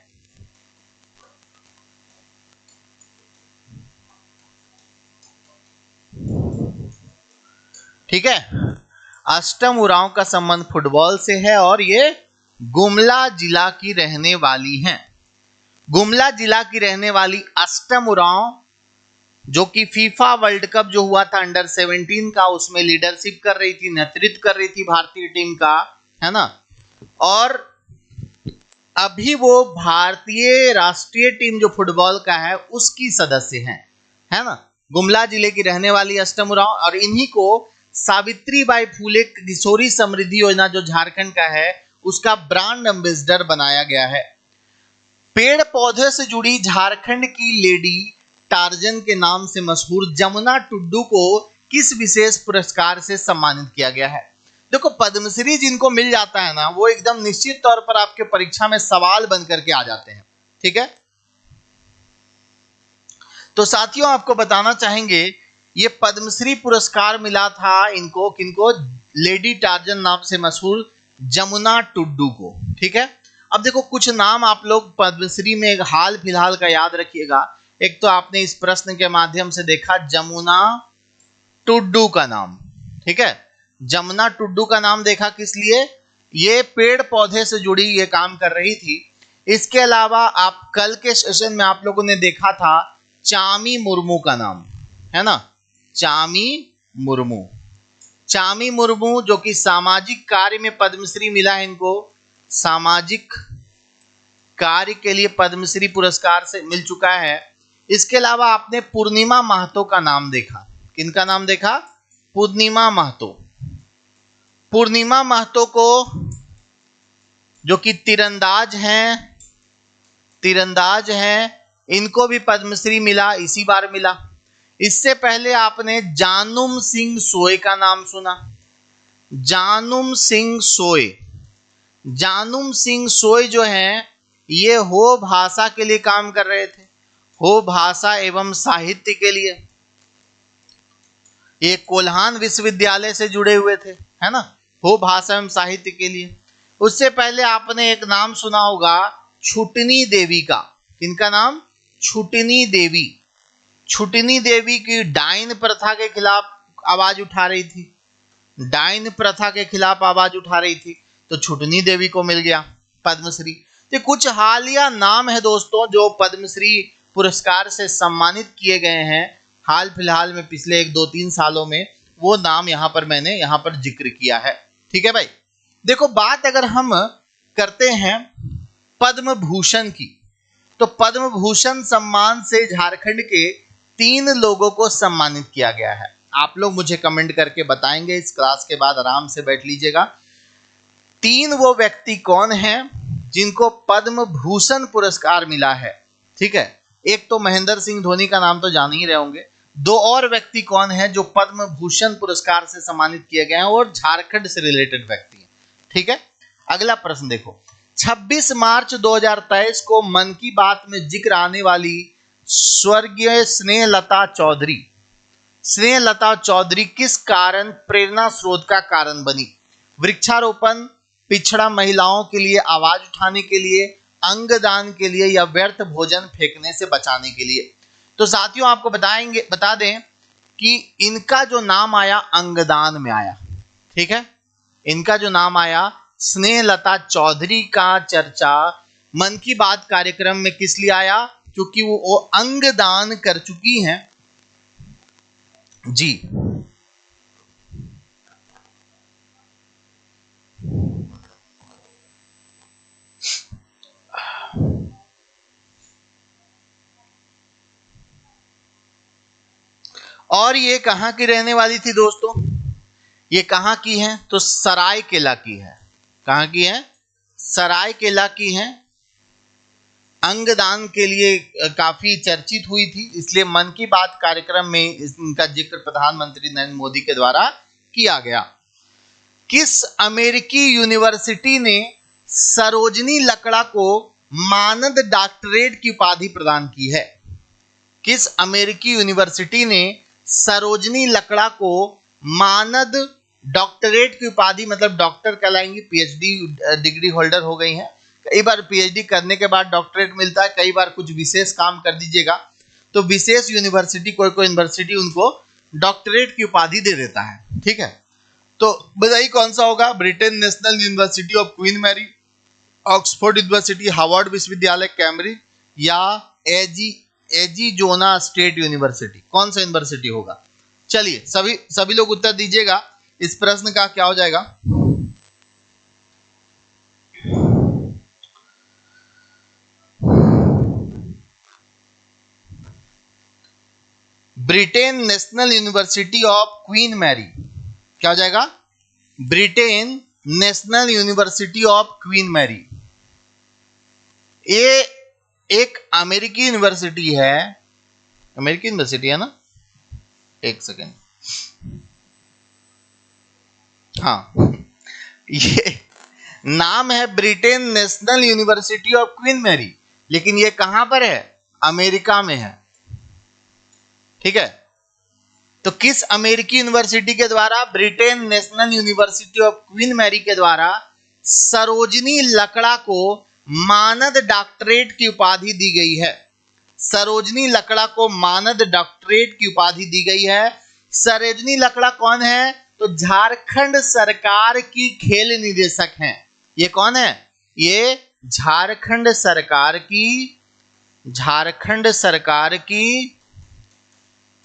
Speaker 1: ठीक है, अष्टम उरांव का संबंध फुटबॉल से है और ये गुमला जिला की रहने वाली हैं। गुमला जिला की रहने वाली अष्टम उरांव, जो कि फीफा वर्ल्ड कप जो हुआ था अंडर 17 का, उसमें लीडरशिप कर रही थी, नेतृत्व कर रही थी भारतीय टीम का, है ना। और अभी वो भारतीय राष्ट्रीय टीम जो फुटबॉल का है उसकी सदस्य हैं, है ना। गुमला जिले की रहने वाली अष्टम उरांव, और इन्हीं को सावित्रीबाई फूले किशोरी समृद्धि योजना जो झारखंड का है उसका ब्रांड एम्बेसडर बनाया गया है। पेड़ पौधे से जुड़ी झारखंड की लेडी टार्जन के नाम से मशहूर जमुना टुड्डू को किस विशेष पुरस्कार से सम्मानित किया गया है? देखो, पद्मश्री जिनको मिल जाता है ना, वो एकदम निश्चित तौर पर आपके परीक्षा में सवाल बन करके आ जाते हैं, ठीक है। तो साथियों, आपको बताना चाहेंगे ये पद्मश्री पुरस्कार मिला था इनको, किनको? लेडी टार्जन नाम से मशहूर जमुना टुड्डू को, ठीक है। अब देखो, कुछ नाम आप लोग पद्मश्री में एक हाल फिलहाल का याद रखिएगा। एक तो आपने इस प्रश्न के माध्यम से देखा जमुना टुड्डू का नाम, ठीक है। जमुना टुड्डू का नाम देखा किस लिए? ये पेड़ पौधे से जुड़ी ये काम कर रही थी। इसके अलावा आप कल के सेशन में आप लोगों ने देखा था चामी मुर्मू का नाम, है ना। चामी मुर्मू, चामी मुर्मू जो कि सामाजिक कार्य में पद्मश्री मिला है इनको, सामाजिक कार्य के लिए पद्मश्री पुरस्कार से मिल चुका है। इसके अलावा आपने पूर्णिमा महतो का नाम देखा। किनका नाम देखा? पूर्णिमा महतो। पूर्णिमा महतो को, जो कि तीरंदाज हैं, इनको भी पद्मश्री मिला, इसी बार मिला। इससे पहले आपने जानुम सिंह सोय का नाम सुना। जानुम सिंह सोय जो हैं, ये हो भाषा के लिए काम कर रहे थे, हो भाषा एवं साहित्य के लिए। ये कोल्हान विश्वविद्यालय से जुड़े हुए थे, है ना, हो भाषा एवं साहित्य के लिए। उससे पहले आपने एक नाम सुना होगा छुटनी देवी का। किनका नाम? छुटनी देवी। छुटनी देवी की डाइन प्रथा के खिलाफ आवाज उठा रही थी, डाइन प्रथा के खिलाफ आवाज उठा रही थी, तो छुटनी देवी को मिल गया पद्मश्री। तो कुछ हालिया नाम है दोस्तों जो पद्मश्री पुरस्कार से सम्मानित किए गए हैं हाल फिलहाल में, पिछले 1-2-3 सालों में। वो नाम मैंने यहाँ पर जिक्र किया है। ठीक है भाई। देखो, बात अगर हम करते हैं पद्म भूषण की, तो पद्म भूषण सम्मान से झारखंड के 3 लोगों को सम्मानित किया गया है। आप लोग मुझे कमेंट करके बताएंगे, इस क्लास के बाद आराम से बैठ लीजिएगा। 3 वो व्यक्ति कौन हैं जिनको पद्म भूषण पुरस्कार मिला है? ठीक है, एक तो महेंद्र सिंह धोनी का नाम तो जान ही रहे होंगे। 2 और व्यक्ति कौन हैं जो पद्म भूषण पुरस्कार से सम्मानित किए गए हैं और झारखंड से रिलेटेड व्यक्ति हैं। ठीक है, अगला प्रश्न देखो। 26 मार्च 2023 को मन की बात में जिक्र आने वाली स्वर्गीय स्नेहलता चौधरी किस कारण प्रेरणा स्रोत का कारण बनी? वृक्षारोपण, पिछड़ा महिलाओं के लिए आवाज उठाने के लिए, अंगदान के लिए, या व्यर्थ भोजन फेंकने से बचाने के लिए? तो साथियों, आपको बता दें कि इनका जो नाम आया अंगदान में आया। ठीक है, इनका जो नाम आया स्नेहलता चौधरी का चर्चा मन की बात कार्यक्रम में किस लिए आया? क्योंकि वो अंगदान कर चुकी हैं जी। और ये कहां की रहने वाली थी दोस्तों? ये कहां की है? तो सरायकेला की है। कहां की है? सरायकेला की है। अंगदान के लिए काफी चर्चित हुई थी, इसलिए मन की बात कार्यक्रम में इनका जिक्र प्रधानमंत्री नरेंद्र मोदी के द्वारा किया गया। किस अमेरिकी यूनिवर्सिटी ने सरोजनी लकड़ा को मानद डॉक्टरेट की उपाधि प्रदान की है? किस अमेरिकी यूनिवर्सिटी ने सरोजनी लकड़ा को मानद डॉक्टरेट की उपाधि, मतलब डॉक्टर कहलाएंगी, पीएचडी डिग्री होल्डर हो गई हैं। कई बार पीएचडी करने के बाद डॉक्टरेट मिलता है, कई बार कुछ विशेष काम कर दीजिएगा तो विशेष यूनिवर्सिटी, कोई यूनिवर्सिटी उनको डॉक्टरेट की उपाधि दे देता है। ठीक है, तो बताइए कौन सा होगा? Britain National University of Queen Mary, Oxford University, Harvard विश्वविद्यालय कैम्ब्रिज, या एरिज़ोना स्टेट यूनिवर्सिटी? कौन सा यूनिवर्सिटी होगा? चलिए सभी लोग उत्तर दीजिएगा। इस प्रश्न का क्या हो जाएगा? Britain National University of Queen Mary. क्या हो जाएगा? Britain National University of Queen Mary. ये एक अमेरिकी यूनिवर्सिटी है, अमेरिकी यूनिवर्सिटी है ना? एक सेकेंड, हाँ, ये नाम है Britain National University of Queen Mary, लेकिन ये कहां पर है? अमेरिका में है। ठीक है, तो किस अमेरिकी यूनिवर्सिटी के द्वारा? Britain National University of Queen Mary के द्वारा सरोजनी लकड़ा को मानद डॉक्टरेट की उपाधि दी गई है। सरोजनी लकड़ा को मानद डॉक्टरेट की उपाधि दी गई है। सरोजनी लकड़ा कौन है? तो झारखंड सरकार की खेल निदेशक हैं। ये कौन है? ये झारखंड सरकार की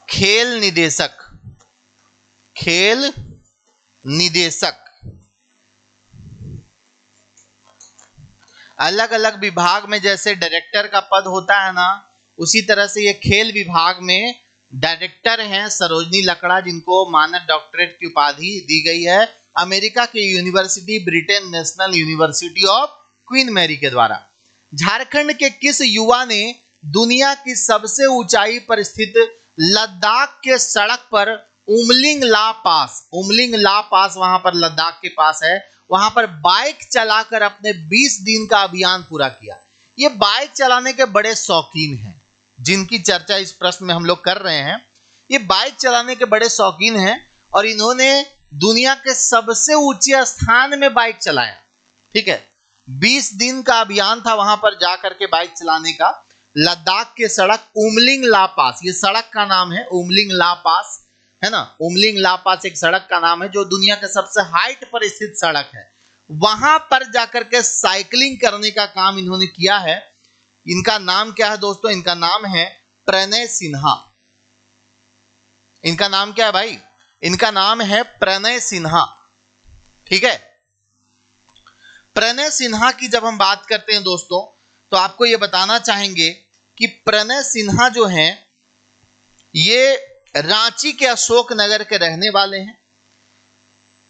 Speaker 1: खेल निदेशक। अलग अलग विभाग में जैसे डायरेक्टर का पद होता है ना, उसी तरह से ये खेल विभाग में डायरेक्टर हैं सरोजनी लकड़ा, जिनको मानद डॉक्टरेट की उपाधि दी गई है अमेरिका के university Britain National University of Queen Mary के द्वारा। झारखंड के किस युवा ने दुनिया की सबसे ऊंचाई पर स्थित लद्दाख के सड़क पर उमलिंग ला पास वहां पर लद्दाख के पास है, वहां पर बाइक चलाकर अपने 20 दिन का अभियान पूरा किया। ये बाइक चलाने के बड़े शौकीन हैं, जिनकी चर्चा इस प्रश्न में हम लोग कर रहे हैं। ये बाइक चलाने के बड़े शौकीन हैं और इन्होंने दुनिया के सबसे ऊंचे स्थान में बाइक चलाया। ठीक है, 20 दिन का अभियान था वहां पर जाकर के बाइक चलाने का। लद्दाख के सड़क उमलिंग ला पास, ये सड़क का नाम है उमलिंग ला पास, है ना। उमलिंग ला पास एक सड़क का नाम है जो दुनिया के सबसे हाइट पर स्थित सड़क है। वहां पर जाकर के साइकिलिंग करने का काम इन्होंने किया है। इनका नाम क्या है दोस्तों? इनका नाम है प्रणय सिन्हा। इनका नाम क्या है भाई? इनका नाम है प्रणय सिन्हा। ठीक है, प्रणय सिन्हा की जब हम बात करते हैं दोस्तों, तो आपको यह बताना चाहेंगे कि प्रणय सिन्हा जो हैं ये रांची के अशोक नगर के रहने वाले हैं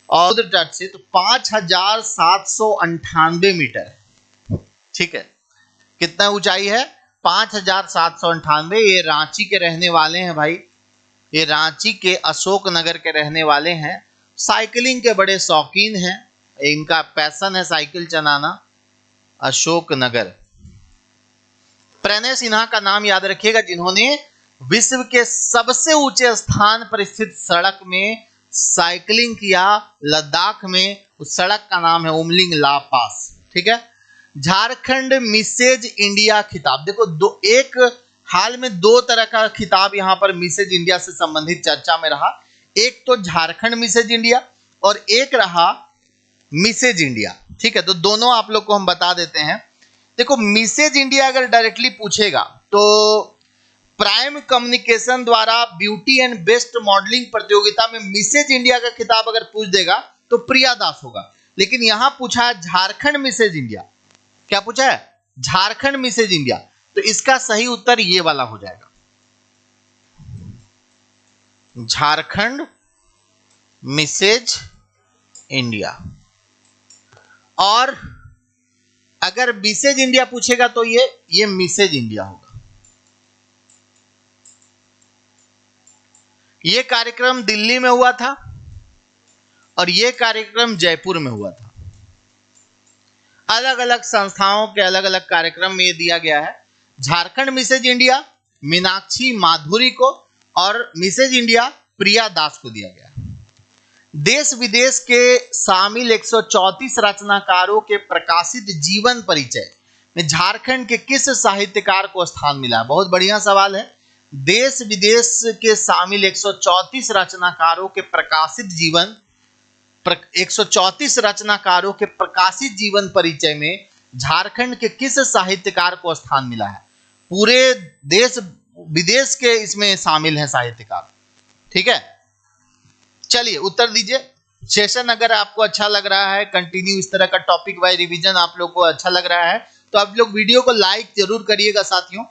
Speaker 1: और तट से तो 5798 मीटर है। ठीक है, कितना ऊंचाई है? 5798। ये रांची के रहने वाले हैं भाई, ये रांची के अशोक नगर के रहने वाले हैं। साइकिलिंग के बड़े शौकीन हैं, इनका पैशन है साइकिल चलाना। अशोक नगर। प्रणय सिन्हा का नाम याद रखिएगा, जिन्होंने विश्व के सबसे ऊंचे स्थान पर स्थित सड़क में साइकिलिंग किया लद्दाख में। उस सड़क का नाम है उमलिंग ला पास। ठीक है, झारखंड मिसेज इंडिया खिताब। देखो एक हाल में दो तरह का खिताब यहां पर मिसेज इंडिया से संबंधित चर्चा में रहा। एक तो झारखंड मिसेज इंडिया और एक रहा मिसेज इंडिया। ठीक है, तो दोनों आप लोग को हम बता देते हैं। देखो मिसेज इंडिया अगर डायरेक्टली पूछेगा तो प्राइम कम्युनिकेशन द्वारा ब्यूटी एंड बेस्ट मॉडलिंग प्रतियोगिता में मिसेज इंडिया का खिताब अगर पूछ देगा तो प्रिया दास होगा। लेकिन यहां पूछा है झारखंड मिसेज इंडिया। क्या पूछा है? Jharkhand Mrs India. तो इसका सही उत्तर ये वाला हो जाएगा, झारखंड मिसेज इंडिया। और अगर मिसेज इंडिया पूछेगा तो ये मिसेज इंडिया होगा। ये कार्यक्रम दिल्ली में हुआ था और ये कार्यक्रम जयपुर में हुआ था। अलग अलग संस्थाओं के अलग अलग कार्यक्रम में ये दिया गया है। झारखंड मिसेज इंडिया मीनाक्षी माधुरी को और मिसेज इंडिया प्रिया दास को दिया गया। देश विदेश के शामिल 134 रचनाकारों के प्रकाशित जीवन परिचय में झारखंड के किस साहित्यकार को स्थान मिला? बहुत बढ़िया सवाल है। देश विदेश के शामिल 134 रचनाकारों के प्रकाशित जीवन 134 रचनाकारों के प्रकाशित जीवन परिचय में झारखंड के किस साहित्यकार को स्थान मिला है? पूरे देश विदेश के इसमें शामिल हैं साहित्यकार। ठीक है, चलिए उत्तर दीजिए। सेशन अगर आपको अच्छा लग रहा है, कंटिन्यू इस तरह का टॉपिक वाइज रिवीजन आप लोग को अच्छा लग रहा है, तो आप लोग वीडियो को लाइक जरूर करिएगा साथियों,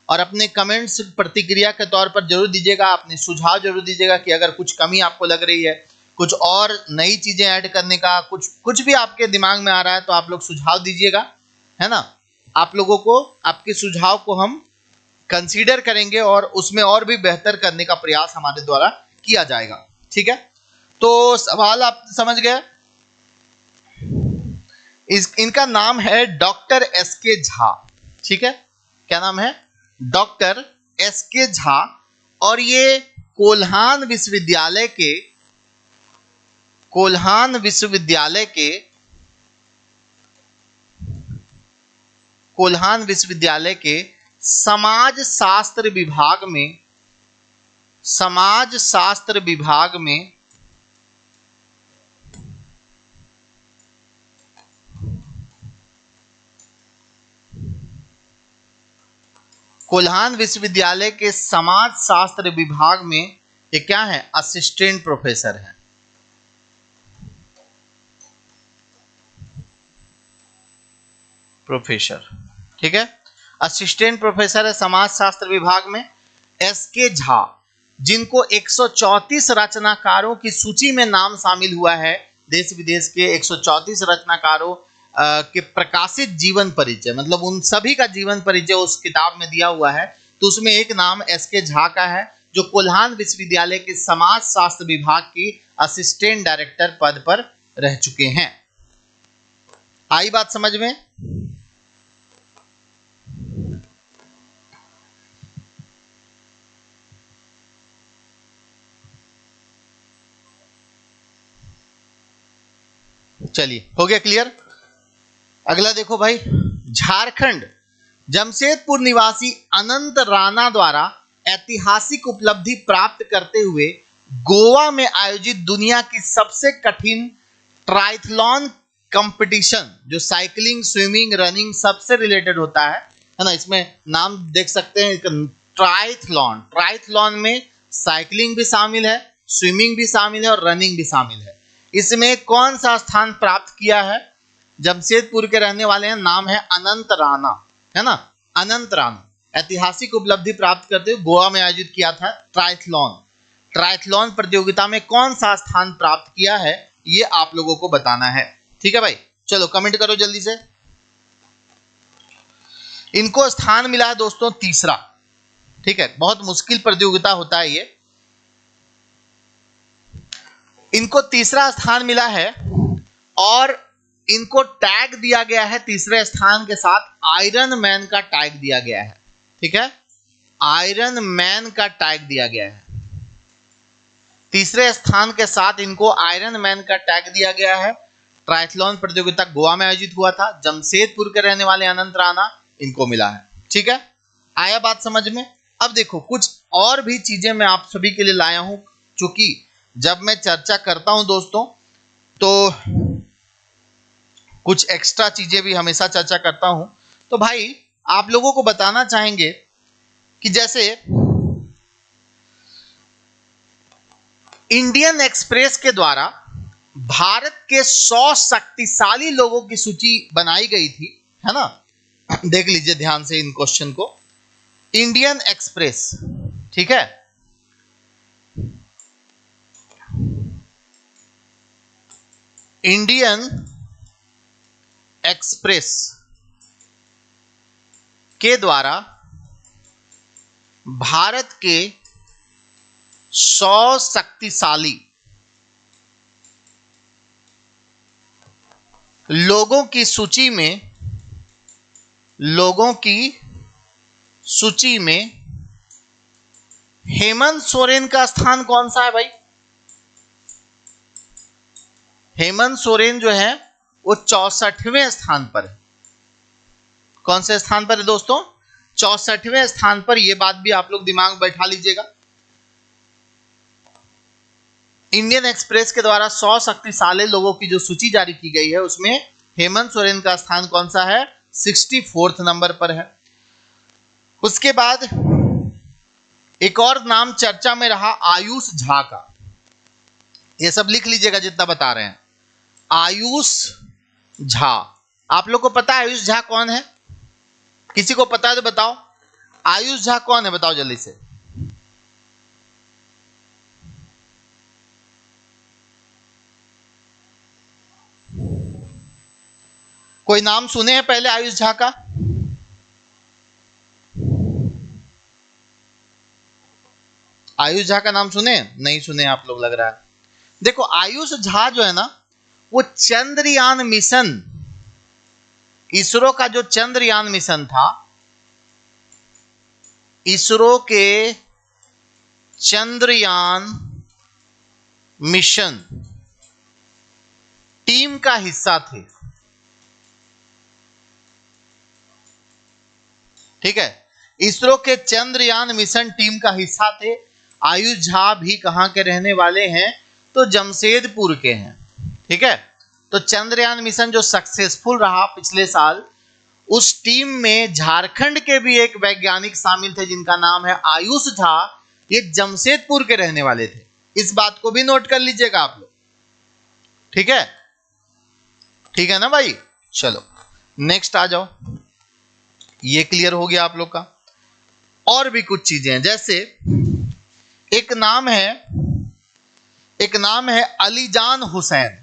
Speaker 1: और अपने कमेंट्स प्रतिक्रिया के तौर पर जरूर दीजिएगा। अपने सुझाव जरूर दीजिएगा कि अगर कुछ कमी आपको लग रही है, कुछ और नई चीजें ऐड करने का कुछ भी आपके दिमाग में आ रहा है, तो आप लोग सुझाव दीजिएगा, है ना। आप लोगों को आपके सुझाव को हम कंसीडर करेंगे और उसमें और भी बेहतर करने का प्रयास हमारे द्वारा किया जाएगा। ठीक है, तो सवाल आप समझ गए। इनका नाम है डॉक्टर एसके झा। ठीक है, क्या नाम है? Doctor SK Jha. और ये कोल्हान विश्वविद्यालय के समाज शास्त्र विभाग में कोल्हान विश्वविद्यालय के समाज शास्त्र विभाग में ये क्या है? असिस्टेंट प्रोफेसर है। प्रोफेसर, ठीक है। असिस्टेंट प्रोफेसर है समाज शास्त्र विभाग में एसके झा, जिनको 134 रचनाकारों की सूची में नाम शामिल हुआ है। देश विदेश के 134 रचनाकारों के प्रकाशित जीवन परिचय, मतलब उन सभी का जीवन परिचय उस किताब में दिया हुआ है। तो उसमें एक नाम एसके झा का है, जो कोल्हान विश्वविद्यालय के समाज शास्त्र विभाग की असिस्टेंट डायरेक्टर पद पर रह चुके हैं। आई बात समझ में? चलिए, हो गया क्लियर। अगला देखो भाई, झारखंड, जमशेदपुर निवासी अनंत राणा द्वारा ऐतिहासिक उपलब्धि प्राप्त करते हुए गोवा में आयोजित दुनिया की सबसे कठिन ट्राइथलॉन कंपटीशन, जो साइकिलिंग, स्विमिंग, रनिंग सबसे रिलेटेड होता है ना। इसमें नाम देख सकते हैं, ट्राइथलॉन। ट्राइथलॉन में साइकिलिंग भी शामिल है, स्विमिंग भी शामिल है और रनिंग भी शामिल है। इसमें कौन सा स्थान प्राप्त किया है? जमशेदपुर के रहने वाले हैं, नाम है अनंत राणा, है ना। अनंत राणा ऐतिहासिक उपलब्धि प्राप्त करते हुए गोवा में आयोजित किया था ट्राइथलॉन। ट्राइथलॉन प्रतियोगिता में कौन सा स्थान प्राप्त किया है, ये आप लोगों को बताना है, ठीक है भाई। चलो कमेंट करो जल्दी से। इनको स्थान मिला है दोस्तों तीसरा, ठीक है। बहुत मुश्किल प्रतियोगिता होता है ये। इनको तीसरा स्थान मिला है और इनको टैग दिया गया है तीसरे स्थान के साथ आयरन मैन का टैग दिया गया है, ठीक है। आयरन मैन का टैग दिया गया है। तीसरे स्थान के साथ इनको आयरन मैन का टैग दिया गया है। ट्राइथलॉन प्रतियोगिता गोवा में आयोजित हुआ था। जमशेदपुर के रहने वाले अनंत राणा, इनको मिला है, ठीक है। आया बात समझ में? अब देखो, कुछ और भी चीजें मैं आप सभी के लिए लाया हूं, क्योंकि जब मैं चर्चा करता हूं दोस्तों तो कुछ एक्स्ट्रा चीजें भी हमेशा चर्चा करता हूं। तो भाई आप लोगों को बताना चाहेंगे कि जैसे इंडियन एक्सप्रेस के द्वारा भारत के 100 शक्तिशाली लोगों की सूची बनाई गई थी, है ना। देख लीजिए ध्यान से इन क्वेश्चन को। इंडियन एक्सप्रेस, ठीक है, इंडियन एक्सप्रेस के द्वारा भारत के 100 शक्तिशाली लोगों की सूची में हेमंत सोरेन का स्थान कौन सा है भाई? हेमंत सोरेन जो है वो 64वें स्थान पर है। कौन से स्थान पर है दोस्तों? 64वें स्थान पर। यह बात भी आप लोग दिमाग में बैठा लीजिएगा। इंडियन एक्सप्रेस के द्वारा 100 शक्तिशाली लोगों की जो सूची जारी की गई है उसमें हेमंत सोरेन का स्थान कौन सा है? 64 नंबर पर है। उसके बाद एक और नाम चर्चा में रहा आयुष झा का। ये सब लिख लीजिएगा जितना बता रहे हैं। आयुष झा, आप लोग को पता है आयुष झा कौन है? किसी को पता है तो बताओ, आयुष झा कौन है? बताओ जल्दी से। कोई नाम सुने हैं पहले आयुष झा का? आयुष झा का नाम सुने? नहीं सुने आप लोग, लग रहा है। देखो आयुष झा जो है ना, वो चंद्रयान मिशन, इसरो का जो चंद्रयान मिशन था, इसरो के चंद्रयान मिशन टीम का हिस्सा थे, ठीक है। इसरो के चंद्रयान मिशन टीम का हिस्सा थे। आयुष झा भी कहां के रहने वाले हैं? तो जमशेदपुर के हैं, ठीक है। तो चंद्रयान मिशन जो सक्सेसफुल रहा पिछले साल, उस टीम में झारखंड के भी एक वैज्ञानिक शामिल थे जिनका नाम है आयुष झा। ये जमशेदपुर के रहने वाले थे। इस बात को भी नोट कर लीजिएगा आप लोग, ठीक है? ठीक है ना भाई? चलो नेक्स्ट आ जाओ, ये क्लियर हो गया आप लोग का। और भी कुछ चीजें हैं, जैसे एक नाम है अलीजान हुसैन।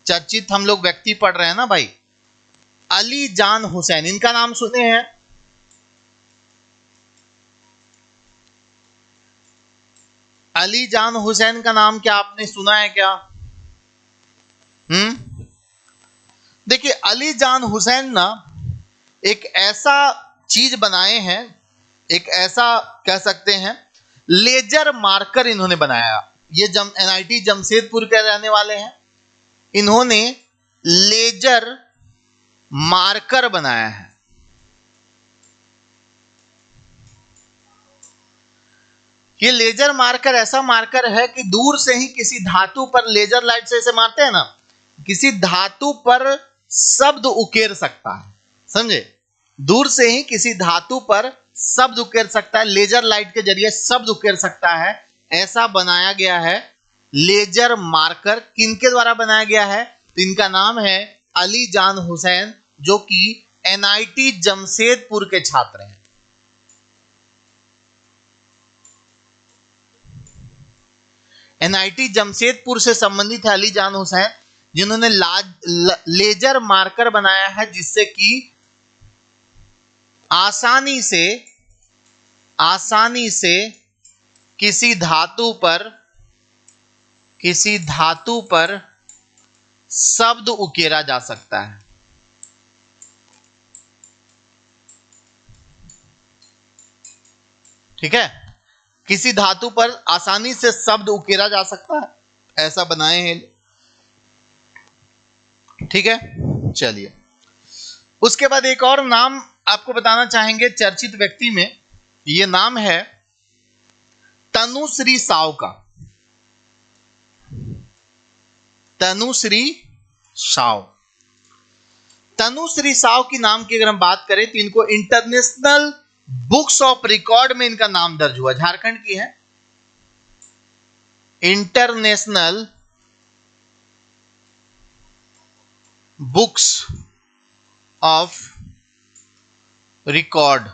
Speaker 1: चर्चित हम लोग व्यक्ति पढ़ रहे हैं ना भाई, अलीजान हुसैन, इनका नाम सुने हैं? अलीजान हुसैन का नाम क्या आपने सुना है क्या? देखिए अलीजान हुसैन ना एक ऐसा चीज बनाए हैं, एक ऐसा कह सकते हैं लेजर मार्कर इन्होंने बनाया। ये एनआईटी जमशेदपुर के रहने वाले हैं। इन्होंने लेजर मार्कर बनाया है। ये लेजर मार्कर ऐसा मार्कर है कि दूर से ही किसी धातु पर लेजर लाइट से ऐसे मारते हैं ना, किसी धातु पर शब्द उकेर सकता है। समझे? दूर से ही किसी धातु पर शब्द उकेर सकता है, लेजर लाइट के जरिए शब्द उकेर सकता है। ऐसा बनाया गया है लेजर मार्कर। किनके द्वारा बनाया गया है? तो इनका नाम है अलीजान हुसैन, जो कि एनआईटी जमशेदपुर के छात्र हैं। एनआईटी जमशेदपुर से संबंधित है अलीजान हुसैन, जिन्होंने लेजर मार्कर बनाया है, जिससे कि आसानी से किसी धातु पर शब्द उकेरा जा सकता है। ठीक है, किसी धातु पर आसानी से शब्द उकेरा जा सकता है, ऐसा बनाए हैं। ठीक है, चलिए उसके बाद एक और नाम आपको बताना चाहेंगे चर्चित व्यक्ति में। यह नाम है तनुश्री साव का। तनुश्री साव की नाम की अगर हम बात करें तो इनको इंटरनेशनल बुक्स ऑफ रिकॉर्ड में इनका नाम दर्ज हुआ। झारखंड की है। इंटरनेशनल बुक्स ऑफ रिकॉर्ड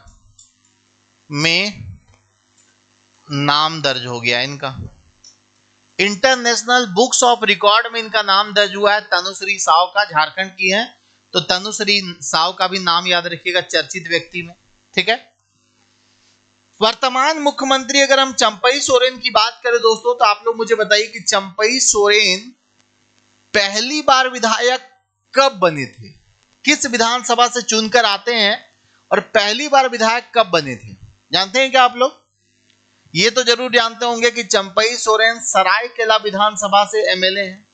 Speaker 1: में नाम दर्ज हो गया इनका। इंटरनेशनल बुक्स ऑफ रिकॉर्ड में इनका नाम दर्ज हुआ है तनुश्री साव का। झारखंड की है, तो तनुश्री साव का भी नाम याद रखिएगा चर्चित व्यक्ति में। ठीक है, वर्तमान मुख्यमंत्री अगर हम चंपई सोरेन की बात करें दोस्तों, तो आप लोग मुझे बताइए कि चंपई सोरेन पहली बार विधायक कब बने थे? किस विधानसभा से चुनकर आते हैं और पहली बार विधायक कब बने थे? जानते हैं क्या आप लोग? ये तो जरूर जानते होंगे कि चंपई सोरेन सरायकेला विधानसभा से एमएलए हैं।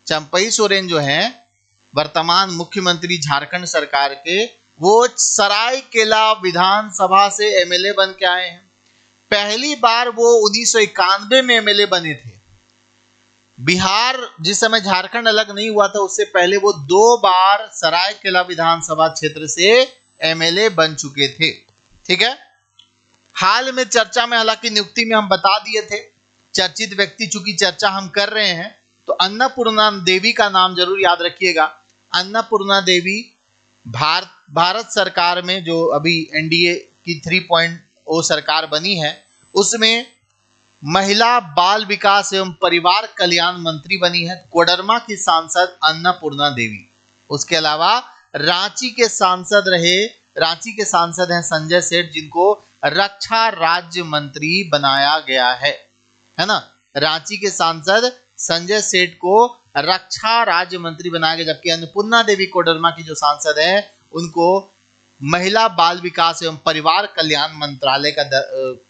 Speaker 1: चंपई सोरेन जो हैं वर्तमान मुख्यमंत्री झारखंड सरकार के, वो सरायकेला विधानसभा से एमएलए बन के आए हैं। पहली बार वो 1991 में एमएलए बने थे। बिहार जिस समय झारखंड अलग नहीं हुआ था, उससे पहले वो 2 बार सरायकेला विधानसभा क्षेत्र से एमएलए बन चुके थे। ठीक है, हाल में चर्चा में, हालांकि नियुक्ति में हम बता दिए थे। चर्चित व्यक्ति चूंकि चर्चा हम कर रहे हैं, तो अन्नपूर्णा देवी का नाम जरूर याद रखिएगा। अन्नपूर्णा देवी भारत सरकार में जो अभी एनडीए की 3.0 सरकार बनी है, उसमें महिला बाल विकास एवं परिवार कल्याण मंत्री बनी है। कोडरमा की सांसद अन्नपूर्णा देवी। उसके अलावा रांची के सांसद हैं संजय सेठ, जिनको रक्षा राज्य मंत्री बनाया गया है ना। रांची के सांसद संजय सेठ को रक्षा राज्य मंत्री बनाया गया, जबकि अन्नपूर्णा देवी कोडरमा की जो सांसद है, उनको महिला बाल विकास एवं परिवार कल्याण मंत्रालय का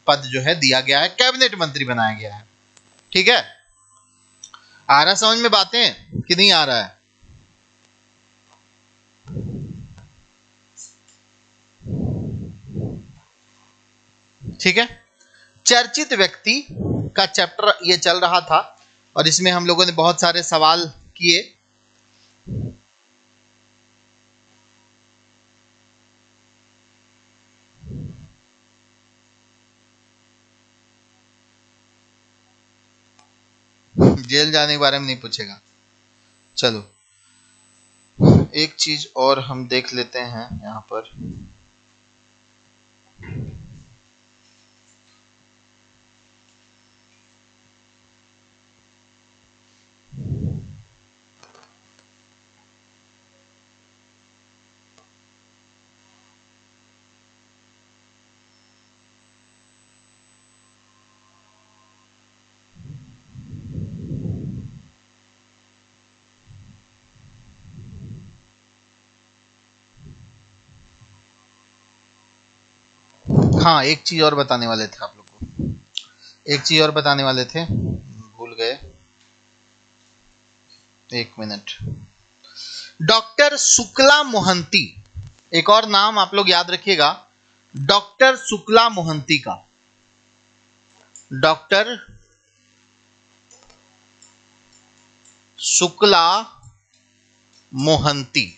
Speaker 1: पद जो है दिया गया है, कैबिनेट मंत्री बनाया गया है। ठीक है, आ रहा समझ में बातें कि नहीं आ रहा है? ठीक है, चर्चित व्यक्ति का चैप्टर ये चल रहा था और इसमें हम लोगों ने बहुत सारे सवाल किए। जेल जाने के बारे में नहीं पूछेगा। चलो, एक चीज और हम देख लेते हैं यहाँ पर। हाँ, एक चीज और बताने वाले थे आप लोग को, एक चीज और बताने वाले थे, भूल गए। एक मिनट। डॉक्टर शुक्ला मोहंती, एक और नाम आप लोग याद रखिएगा, डॉक्टर शुक्ला मोहंती का। डॉक्टर शुक्ला मोहंती,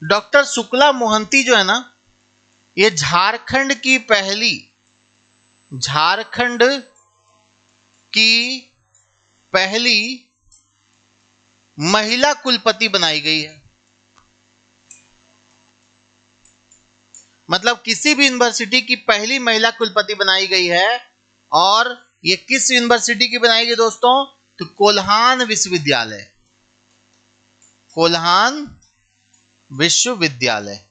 Speaker 1: डॉक्टर शुक्ला मोहंती जो है ना, ये झारखंड की पहली महिला कुलपति बनाई गई है। मतलब किसी भी यूनिवर्सिटी की पहली महिला कुलपति बनाई गई है। और ये किस यूनिवर्सिटी की बनाई गई दोस्तों? तो कोल्हान विश्वविद्यालय, कोल्हान विश्वविद्यालय।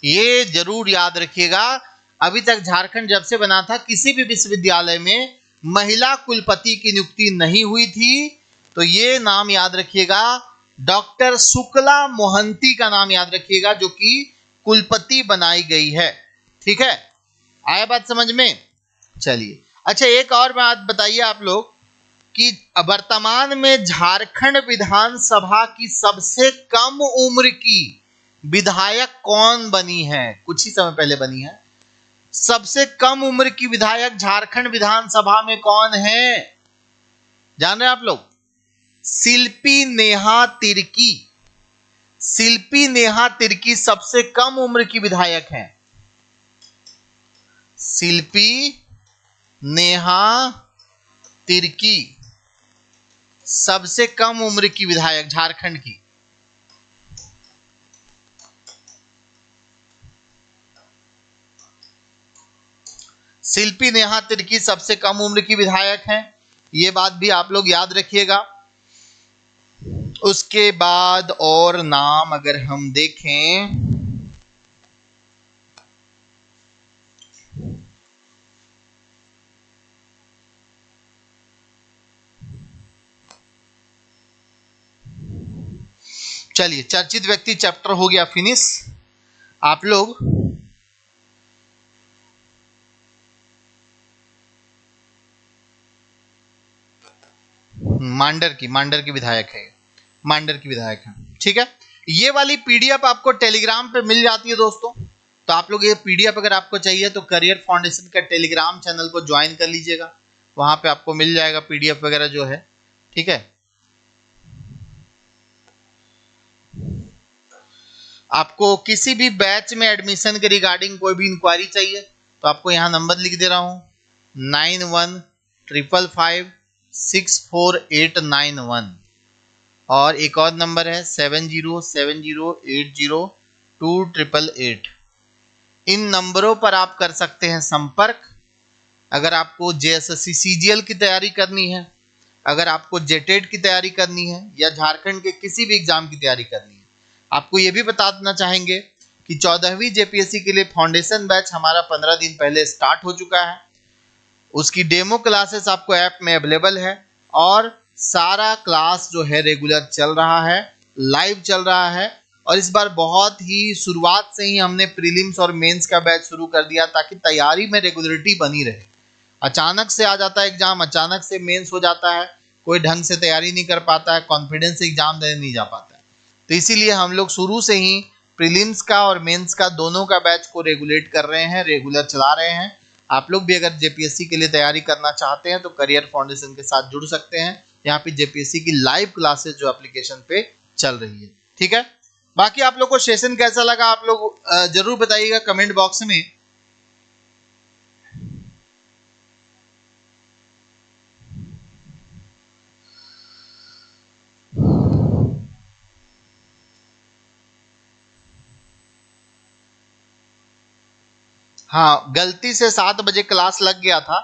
Speaker 1: ये जरूर याद रखिएगा। अभी तक झारखंड जब से बना था, किसी भी विश्वविद्यालय में महिला कुलपति की नियुक्ति नहीं हुई थी। तो ये नाम याद रखिएगा, डॉक्टर शुक्ला मोहंती का नाम याद रखिएगा, जो कि कुलपति बनाई गई है। ठीक है, आया बात समझ में? चलिए, अच्छा एक और बात बताइए आप लोग कि वर्तमान में झारखंड विधानसभा की सबसे कम उम्र की विधायक कौन बनी है? कुछ ही समय पहले बनी है। सबसे कम उम्र की विधायक झारखंड विधानसभा में कौन है? जान रहे हैं आप लोग? शिल्पी नेहा तिर्की। शिल्पी नेहा तिर्की सबसे कम उम्र की विधायक हैं। शिल्पी नेहा तिर्की सबसे कम उम्र की विधायक झारखंड की। शिल्पी नेहा तिर्की सबसे कम उम्र की विधायक हैं, ये बात भी आप लोग याद रखिएगा। उसके बाद और नाम अगर हम देखें, चलिए चर्चित व्यक्ति चैप्टर हो गया फिनिश। आप लोग मांडर की विधायक है, मांडर की विधायक है। ठीक है, ये वाली पीडीएफ आपको टेलीग्राम पे मिल जाती है दोस्तों। तो आप लोग ये पीडीएफ अगर आपको चाहिए तो करियर फाउंडेशन का टेलीग्राम चैनल को ज्वाइन कर लीजिएगा, वहां पे आपको मिल जाएगा पीडीएफ वगैरह जो है। ठीक है, आपको किसी भी बैच में एडमिशन के रिगार्डिंग कोई भी इंक्वायरी चाहिए तो आपको यहाँ नंबर लिख दे रहा हूँ, 9155564891। और एक और नंबर है 7070802808। इन नंबरों पर आप कर सकते हैं संपर्क। अगर आपको जेएसएससी सीजीएल की तैयारी करनी है, अगर आपको जेटेट की तैयारी करनी है, या झारखंड के किसी भी एग्जाम की तैयारी करनी है। आपको ये भी बता देना चाहेंगे कि 14वीं जेपीएससी के लिए फाउंडेशन बैच हमारा 15 दिन पहले स्टार्ट हो चुका है। उसकी डेमो क्लासेस आपको ऐप में अवेलेबल है, और सारा क्लास जो है रेगुलर चल रहा है, लाइव चल रहा है। और इस बार बहुत ही शुरुआत से ही हमने प्रीलिम्स और मेंस का बैच शुरू कर दिया, ताकि तैयारी में रेगुलरिटी बनी रहे। अचानक से आ जाता है एग्जाम, अचानक से मेंस हो जाता है, कोई ढंग से तैयारी नहीं कर पाता है, कॉन्फिडेंस से एग्जाम देने नहीं जा पाता है। तो इसीलिए हम लोग शुरू से ही प्रीलिम्स का और मेंस का दोनों का बैच को रेगुलेट कर रहे हैं, रेगुलर चला रहे हैं। आप लोग भी अगर जेपीएससी के लिए तैयारी करना चाहते हैं तो करियर फाउंडेशन के साथ जुड़ सकते हैं। यहाँ पे जेपीएससी की लाइव क्लासेस जो एप्लीकेशन पे चल रही है। ठीक है, बाकी आप लोग को सेशन कैसा लगा आप लोग जरूर बताइएगा कमेंट बॉक्स में। हाँ, गलती से 7 बजे क्लास लग गया था,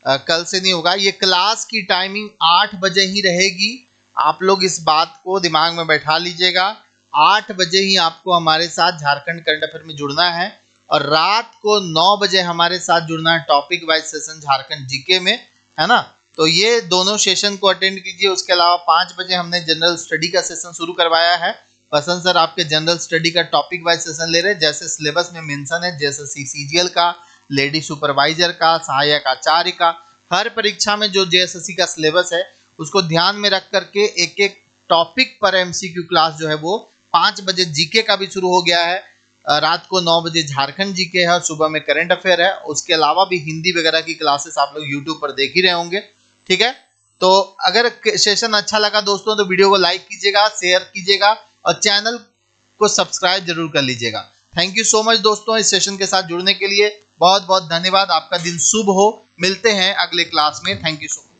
Speaker 1: कल से नहीं होगा। ये क्लास की टाइमिंग 8 बजे ही रहेगी। आप लोग इस बात को दिमाग में बैठा लीजिएगा। 8 बजे ही आपको हमारे साथ झारखंड करंट अफेयर में जुड़ना है और रात को 9 बजे हमारे साथ जुड़ना है topic wise session Jharkhand GK में, है ना। तो ये दोनों सेशन को अटेंड कीजिए। उसके अलावा 5 बजे हमने जनरल स्टडी का सेशन शुरू करवाया है। पसंद सर आपके जनरल स्टडी का टॉपिक वाइज सेशन ले रहे हैं, जैसे सिलेबस में मेंशन है, जैसे सीजीएल का, लेडी सुपरवाइजर का, सहायक आचार्य का, हर परीक्षा में जो जेएसएससी का सिलेबस है उसको ध्यान में रख करके एक एक टॉपिक पर एमसीक्यू क्लास जो है वो 5 बजे जीके का भी शुरू हो गया है। रात को 9 बजे झारखंड जीके है और सुबह में करंट अफेयर है। उसके अलावा भी हिंदी वगैरह की क्लासेस आप लोग यूट्यूब पर देख ही रहे होंगे, ठीक है। तो अगर सेशन अच्छा लगा दोस्तों तो वीडियो को लाइक कीजिएगा, शेयर कीजिएगा और चैनल को सब्सक्राइब जरूर कर लीजिएगा। थैंक यू सो मच दोस्तों इस सेशन के साथ जुड़ने के लिए। बहुत बहुत धन्यवाद। आपका दिन शुभ हो। मिलते हैं अगले क्लास में। Thank you so much.